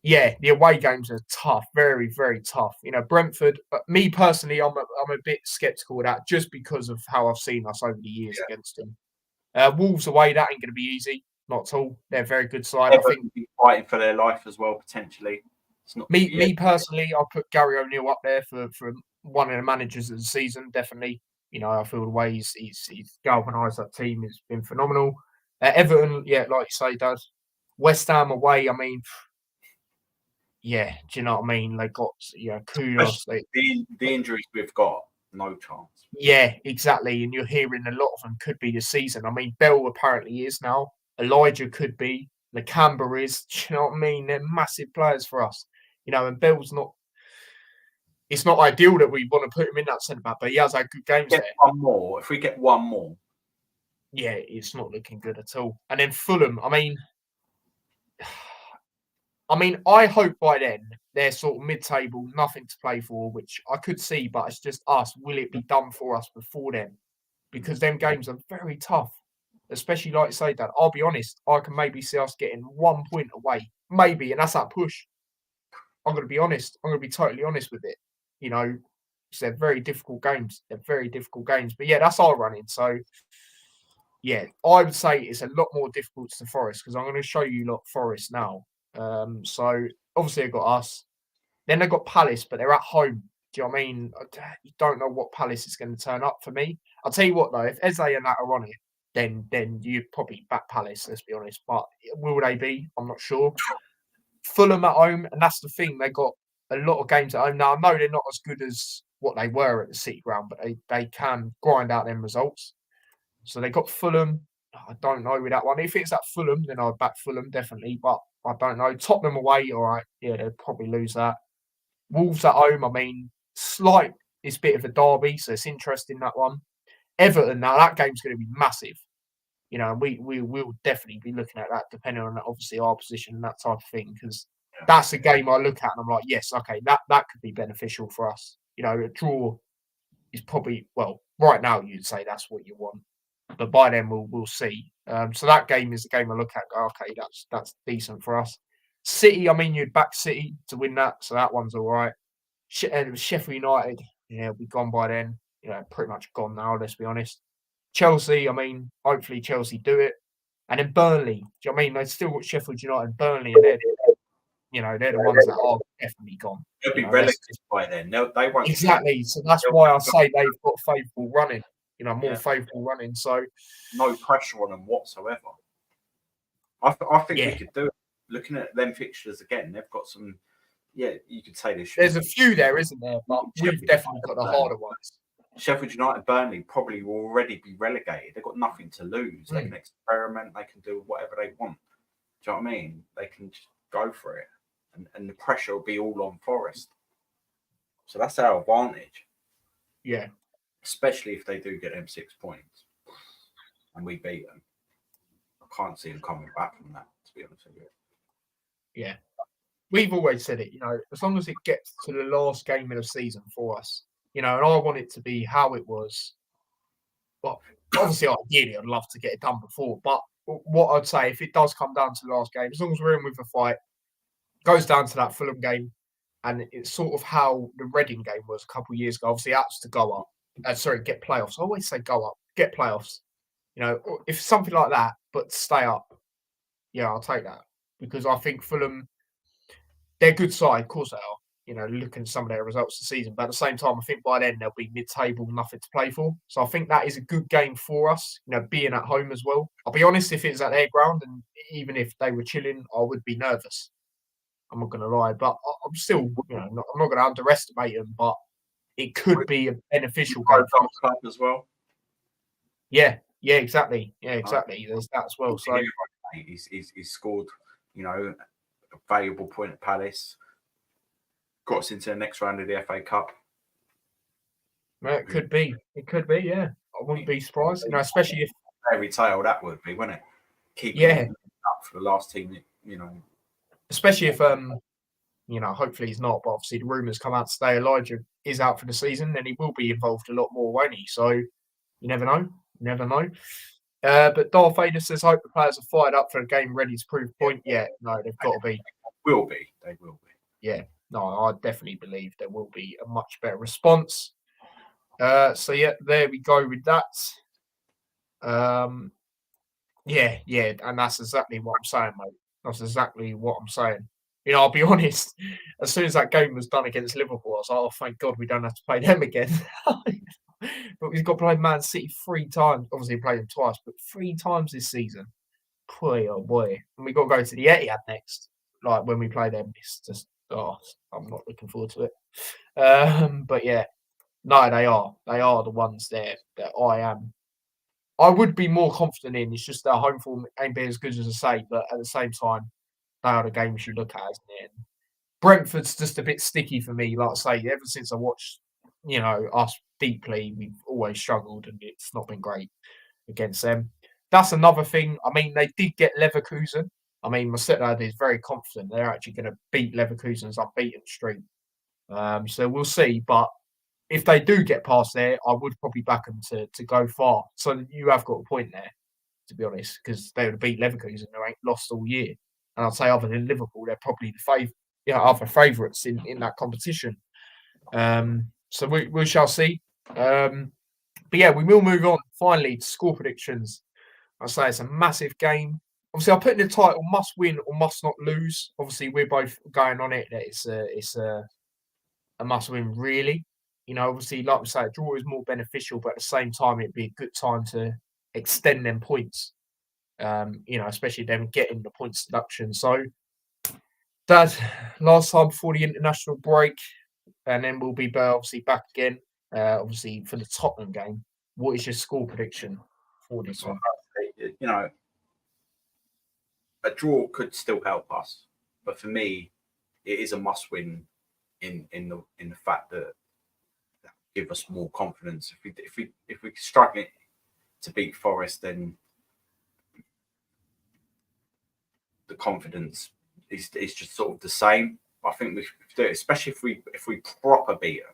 Yeah, the away games are tough, very, very tough. Brentford. Me personally, I'm a bit sceptical of that, just because of how I've seen us over the years against them. Wolves away, that ain't going to be easy. Not at all. They're a very good side. Everton, I think be fighting for their life as well, potentially. It's not me personally, I'll put Gary O'Neill up there for one of the managers of the season. Definitely. I feel the way he's galvanised that team has been phenomenal. Everton, yeah, like you say, Dad. West Ham away, I mean, yeah, do you know what I mean? They got kudos. The injuries we've got, no chance. Yeah, exactly. And you're hearing a lot of them could be the season. I mean, Bell apparently is now. Elijah could be. Nakamba is. Do you know what I mean? They're massive players for us. And Bell's not. It's not ideal that we want to put him in that centre back, but he has had good games there. One more. If we get one more. Yeah, it's not looking good at all. And then Fulham, I mean, I hope by then they're sort of mid-table, nothing to play for, which I could see, but it's just us. Will it be done for us before then? Because them games are very tough, especially like you say, Dad. I'll be honest, I can maybe see us getting 1 point away, maybe, and that's that push. I'm going to be honest. I'm going to be totally honest with it. They're very difficult games. But yeah, that's our running. So yeah, I would say it's a lot more difficult to Forest, because I'm going to show you lot Forest now. So obviously they've got us. Then they've got Palace, but they're at home. Do you know what I mean? You don't know what Palace is going to turn up for me. I'll tell you what though, if Eze and that are on it, then you'd probably back Palace. Let's be honest. But will they be? I'm not sure. Fulham at home, and that's the thing. They got a lot of games at home. Now I know they're not as good as what they were at the City Ground, but they can grind out them results. So they got Fulham. I don't know with that one. If it's at Fulham, then I'd back Fulham definitely. But I don't know. Tottenham away, all right. Yeah, they'd probably lose that. Wolves at home. I mean, it's a bit of a derby, so it's interesting that one. Everton. Now that game's going to be massive. You know, we will definitely be looking at that, depending on obviously our position and that type of thing, because that's a game I look at and I'm like, yes, okay, that could be beneficial for us. You know, a draw is probably right now you'd say that's what you want, but by then we'll see. So that game is the game I look at. Go, okay, that's decent for us. City, I mean, you'd back City to win that, so that one's all right. Sheffield United, yeah, we've gone by then. You know, pretty much gone now. Let's be honest. Chelsea, I mean, hopefully Chelsea do it. And then Burnley, do you know what I mean? They've still got Sheffield United and Burnley, and they're the ones that are definitely gone. They'll be relegated by then. They won't. Exactly. So that's why I say they've got favourable running, more favourable running. So no pressure on them whatsoever. I think we could do it. Looking at them fixtures again, they've got some, you could say there's a few there, isn't there? But we've definitely got the harder ones. Sheffield United, Burnley probably will already be relegated. They've got nothing to lose. They can experiment. They can do whatever they want. Do you know what I mean? They can just go for it. And the pressure will be all on Forest. So that's our advantage. Yeah. Especially if they do get them 6 points and we beat them. I can't see them coming back from that, to be honest with you. Yeah. We've always said it, as long as it gets to the last game of the season for us, and I want it to be how it was. Well, obviously, ideally, I'd love to get it done before. But what I'd say, if it does come down to the last game, as long as we're in with a fight, goes down to that Fulham game, and it's sort of how the Reading game was a couple of years ago. Obviously, that's to go up. Get playoffs. I always say go up, get playoffs. If something like that, but stay up, I'll take that. Because I think Fulham, they're a good side, of course they are. Looking at some of their results this season. But at the same time, I think by then they'll be mid-table, nothing to play for. So I think that is a good game for us, being at home as well. I'll be honest, if it's at their ground and even if they were chilling, I would be nervous. I'm not going to lie. But I'm still, I'm not going to underestimate them, but it could be a beneficial game for club as well. Yeah, exactly. Yeah, exactly. There's that as well. So he's scored, a valuable point at Palace. Got us into the next round of the FA Cup. Well, it could be. Yeah. I wouldn't be surprised. Especially if fairy tale that would be, wouldn't it? Keeping it up for the last team, Especially if hopefully he's not, but obviously the rumours come out today Elijah is out for the season, then he will be involved a lot more, won't he? So you never know. But Darth Vader says, hope the players are fired up for a game ready to prove point. Yeah, no, they've got to be. They will be. Yeah, no, I definitely believe there will be a much better response. So yeah, there we go with that. Yeah, and that's exactly what I'm saying, mate. That's exactly what I'm saying. I'll be honest, as soon as that game was done against Liverpool, I was like, oh, thank God we don't have to play them again. But we've got to play Man City 3 times. Obviously, we played them twice, but 3 times this season. Boy, oh boy. And we've got to go to the Etihad next. Like, when we play them, it's just, I'm not looking forward to it. But yeah, no, they are. They are the ones there that I would be more confident in. It's just their home form ain't been as good as I say, but at the same time, they are the games you look at, isn't it? And Brentford's just a bit sticky for me. Like I say, ever since I watched, us deeply, we've always struggled, and it's not been great against them. That's another thing. I mean, they did get Leverkusen. I mean, my stepdad is very confident they're actually going to beat Leverkusen's unbeaten streak. So we'll see. But if they do get past there, I would probably back them to go far. So you have got a point there, to be honest, because they would have beat Leverkusen, who ain't lost all year. And I'd say other than Liverpool, they're probably the other favourites in that competition. So we shall see. But yeah, we will move on finally to score predictions. I say it's a massive game. Obviously, I put in the title "Must Win or Must Not Lose." Obviously, we're both going on it. It's a a must win, really. Obviously, like we say, a draw is more beneficial, but at the same time, it'd be a good time to extend them points. Especially them getting the points deduction. So, Dad, last time before the international break, and then we'll be obviously back again. Obviously for the Tottenham game. What is your score prediction for this one? You know, a draw could still help us, but for me, it is a must-win in the fact that give us more confidence. If we're struggling to beat Forest, then the confidence is just sort of the same. I think we do it, especially if we proper beat them.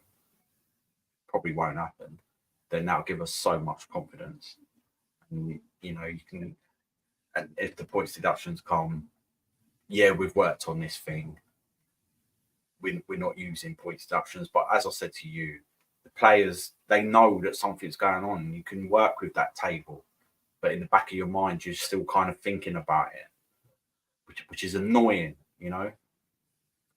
Probably won't happen. Then that'll give us so much confidence. And you can, and if the points deductions come, yeah, we've worked on this thing. We're not using points deductions, but as I said to you, the players, they know that something's going on. You can work with that table, but in the back of your mind, you're still kind of thinking about it, which is annoying.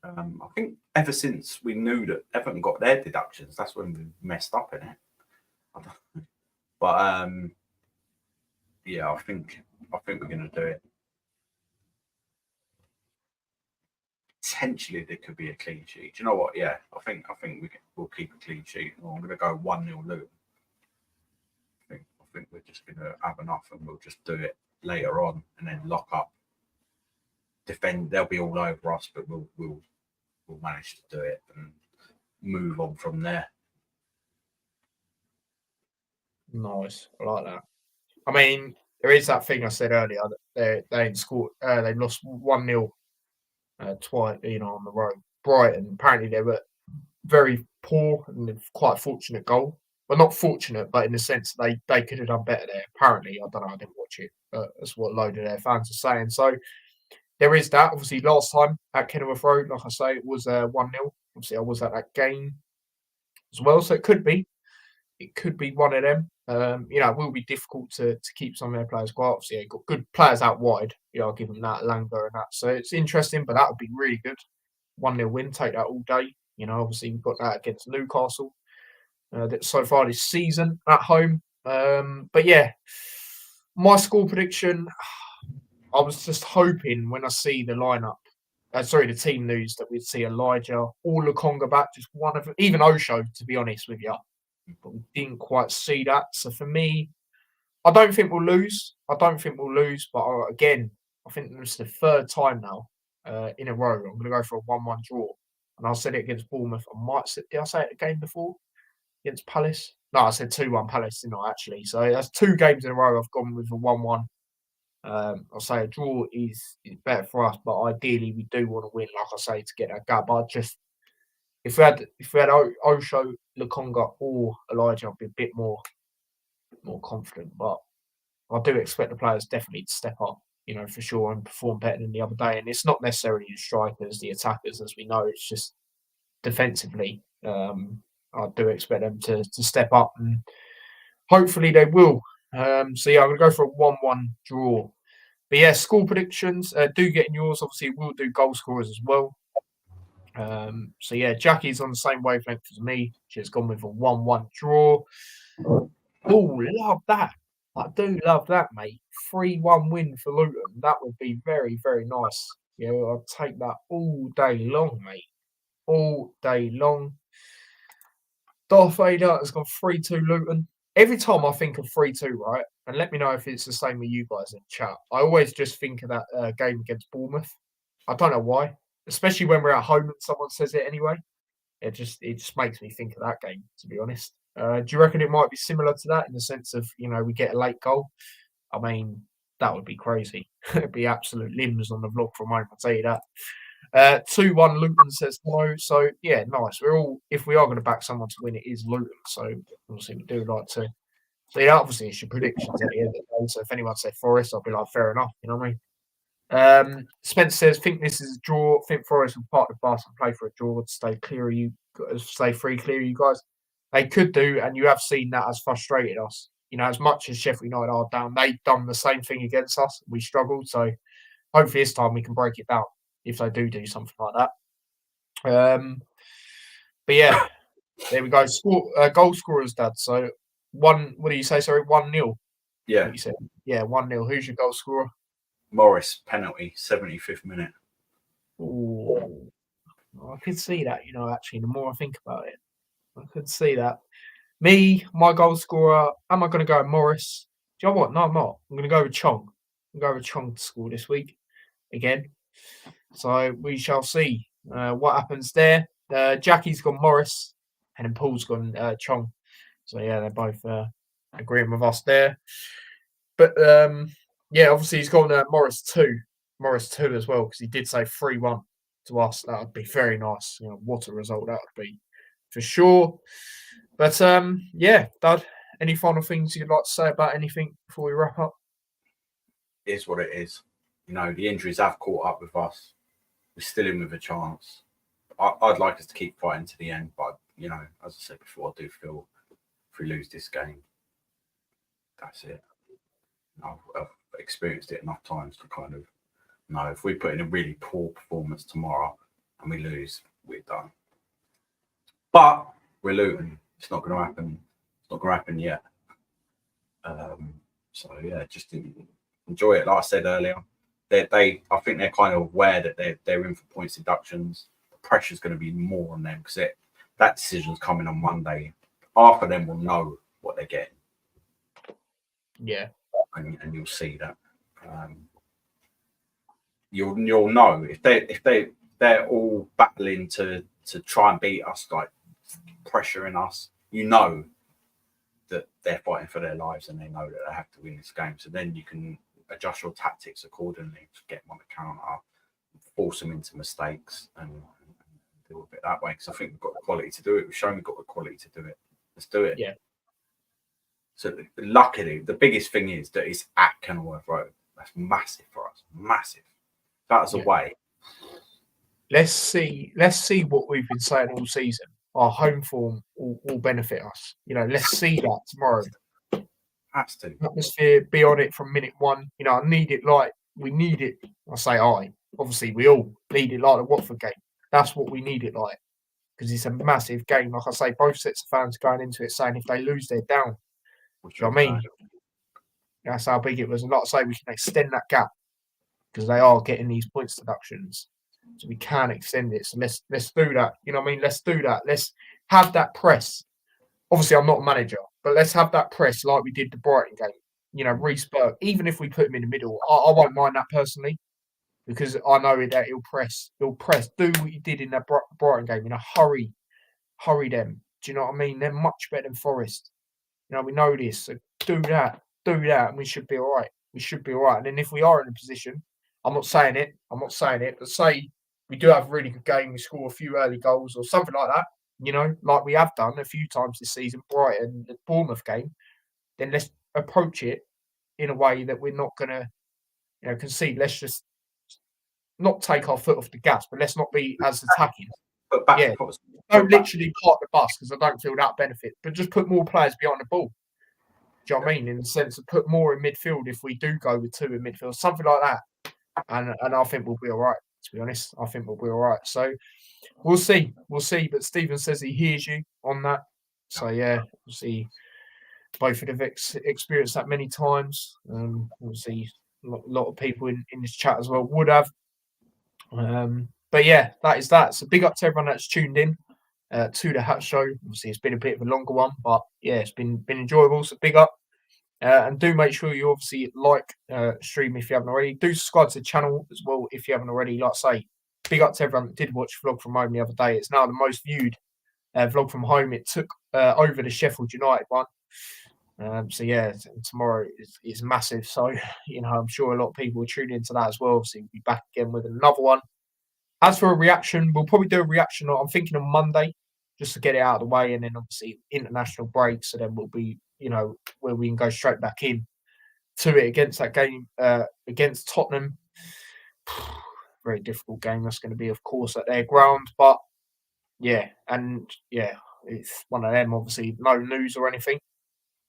I think ever since we knew that Everton got their deductions, that's when we messed up in it. But yeah, I think we're going to do it. Potentially, there could be a clean sheet. Do you know what? Yeah, I think we'll keep a clean sheet. I'm going to go 1-0 Luton. I think we're just going to have enough, and we'll just do it later on, and then lock up, defend. They'll be all over us, but we'll manage to do it and move on from there. Nice, I like that. I mean, there is that thing I said earlier that they ain't scored. They lost 1-0 twice, on the road. Brighton, apparently they were very poor and quite fortunate goal. Well, not fortunate, but in the sense they could have done better there. Apparently, I don't know. I didn't watch it, but that's what a load of their fans are saying. So there is that. Obviously, last time at Kenilworth Road, like I say, it was 1-0. Obviously, I was at that game as well, so it could be one of them. It will be difficult to keep some of their players quiet. Obviously, they've got good players out wide. I'll give them that, Langer and that. So it's interesting, but that would be really good. 1-0 win, take that all day. Obviously, we've got that against Newcastle so far this season at home. But yeah, my score prediction, I was just hoping when I see the lineup, the team news, that we'd see Elijah or Lukonga back, just one of them, even Osho, to be honest with you. But we didn't quite see that. So for me, I don't think we'll lose. But again, I think this is the third time now in a row. I'm going to go for a 1-1 draw. And I said it against Bournemouth. Did I say it the game before against Palace? No, I said 2-1 Palace, didn't I, actually? So that's 2 games in a row I've gone with a 1-1. I'll say a draw is better for us, but ideally we do want to win, like I say, to get that gap. But if we had Osho, Lukonga, or Elijah, I'd be a bit more confident. But I do expect the players definitely to step up, for sure, and perform better than the other day. And it's not necessarily the strikers, the attackers, as we know. It's just defensively. I do expect them to step up, and hopefully they will. So yeah, I'm going to go for a 1-1 draw. But yeah, score predictions. Do get in yours. Obviously, we'll do goal scorers as well. So yeah, Jackie's on the same wavelength as me. She's gone with a 1-1 draw. Oh, love that. I do love that, mate. 3-1 win for Luton. That would be very, very nice. I'll take that all day long, mate. All day long. Darth Vader has gone 3-2 Luton. Every time I think of 3-2, right, and let me know if it's the same with you guys in chat, I always just think of that game against Bournemouth. I don't know why, especially when we're at home and someone says it anyway. It just makes me think of that game, to be honest. Do you reckon it might be similar to that in the sense of, we get a late goal? I mean, that would be crazy. It'd be absolute limbs on the vlog from home, I'll tell you that. 2-1 Luton says no. So yeah, nice. If we are going to back someone to win, it is Luton. So obviously we do like to. So yeah, obviously it's your predictions at the end of the day. So if anyone say Forest, I'll be like, fair enough. You know what I mean? Spence says, think this is a draw. Think Forest will park the bus and play for a draw to stay clear of you. Stay free, clear of you guys. They could do, and you have seen that has frustrated us. As much as Sheffield United are down, they've done the same thing against us. We struggled. So hopefully this time we can break it down if they do something like that. But yeah, there we go. Goal scorers, Dad. So one. What do you say? Sorry, 1-0. Yeah, What you said? Yeah, 1-0. Who's your goal scorer? Morris penalty, 75th minute. Ooh, I could see that. Actually, the more I think about it, I could see that. Me, my goal scorer. Am I going to go with Morris? Do you know what? No, I'm not. I'm going to go with Chong. I'm going to go with Chong to score this week again. So we shall see what happens there. Jackie's gone Morris, and then Paul's gone Chong. So yeah, they're both agreeing with us there. But yeah, obviously he's gone Morris 2 as well, because he did say 3-1 to us. That would be very nice. What a result that would be for sure. But yeah, Dad, any final things you'd like to say about anything before we wrap up? It is what it is. The injuries have caught up with us. We're still in with a chance. I'd like us to keep fighting to the end, but as I said before, I do feel if we lose this game, that's it. I've experienced it enough times to kind of know if we put in a really poor performance tomorrow and we lose, we're done. But we're Luton. It's not going to happen. It's not going to happen yet. So yeah, just enjoy it. Like I said earlier, I think they're kind of aware that they're in for points deductions. The pressure's going to be more on them because that decision's coming on Monday. Half of them will know what they're getting. Yeah, and you'll see that. You'll know if they're all battling to try and beat us, like pressuring us. That they're fighting for their lives and they know that they have to win this game. So then you can adjust your tactics accordingly to get them on the counter, force them into mistakes, and do it that way. Because I think we've got the quality to do it. We've shown we've got the quality to do it. Let's do it. Yeah. So luckily, the biggest thing is that it's at Kenilworth Road. That's massive for us. Massive. That's away. Let's see what we've been saying all season. Our home form will benefit us. Let's see that tomorrow. Has to. Atmosphere, be on it from minute one. I need it like we need it. I say obviously we all need it like the Watford game. That's what we need it like, because it's a massive game. Like I say, both sets of fans going into it saying if they lose, they're down. Do you know what I mean? That's how big it was. And like I say, we can extend that gap because they are getting these points deductions. So we can extend it. So let's do that. You know what I mean? Let's do that. Let's have that press. Obviously, I'm not a manager, but let's have that press like we did the Brighton game. Reece Burke, even if we put him in the middle, I won't mind that personally, because I know that he'll press. He'll press. Do what he did in that Brighton game. Hurry them. Do you know what I mean? They're much better than Forest. We know this. So do that, and we should be all right. We should be all right. And then if we are in a position, I'm not saying it, but say we do have a really good game, we score a few early goals or something like that, like we have done a few times this season, Brighton, the Bournemouth game, then let's approach it in a way that we're not going to, concede. Let's just not take our foot off the gas, but let's not be as attacking. But back yeah, don't literally park the bus, because I don't feel that benefit, but just put more players behind the ball. Do you know what I mean? In the sense of put more in midfield if we do go with 2 in midfield, something like that. And I think we'll be all right, to be honest. I think we'll be all right. So we'll see. But Stephen says he hears you on that. So yeah, we'll see. Both of them have experienced that many times. Obviously, a lot of people in this chat as well would have. But yeah, that is that. So big up to everyone that's tuned in to the Hat Show. Obviously, it's been a bit of a longer one, but yeah, it's been enjoyable. So big up. And do make sure you obviously like stream if you haven't already. Do subscribe to the channel as well if you haven't already. Like I say, big up to everyone that did watch Vlog from Home the other day. It's now the most viewed Vlog from Home. It took over the Sheffield United one. So yeah, tomorrow is massive. So, I'm sure a lot of people will tune into that as well. Obviously, we'll be back again with another one. As for a reaction, we'll probably do a reaction. I'm thinking on Monday, just to get it out of the way, and then obviously international break. So then we'll be, where we can go straight back in to it against that game against Tottenham. Very difficult game. That's going to be, of course, at their ground. But yeah, it's one of them. Obviously, no news or anything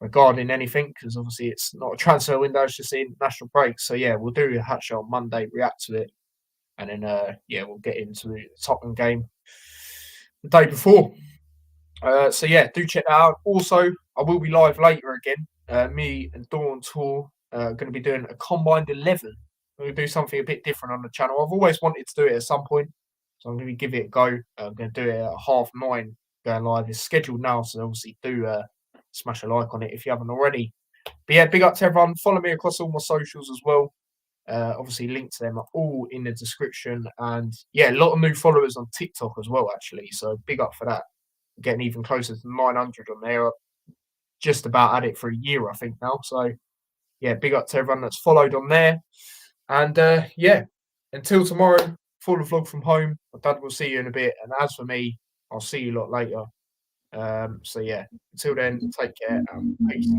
regarding anything, because obviously it's not a transfer window. It's just the international break. So yeah, we'll do a Hat Show on Monday, react to it. And then, we'll get into the Tottenham game the day before. So yeah, do check that out. Also, I will be live later again. Me and Dawn Tour going to be doing a combined 11. We're going to do something a bit different on the channel. I've always wanted to do it at some point, so I'm going to give it a go. I'm going to do it at 9:30 going live. It's scheduled now, so obviously do smash a like on it if you haven't already. But yeah, big up to everyone. Follow me across all my socials as well. Obviously, links to them are all in the description. And yeah, a lot of new followers on TikTok as well, actually. So big up for that. Getting even closer to 900 on there. Just about at it for a year, I think, now. So yeah, big up to everyone that's followed on there. And yeah, until tomorrow, full vlog from home. My dad will see you in a bit. And as for me, I'll see you a lot later. So yeah, until then, take care and peace.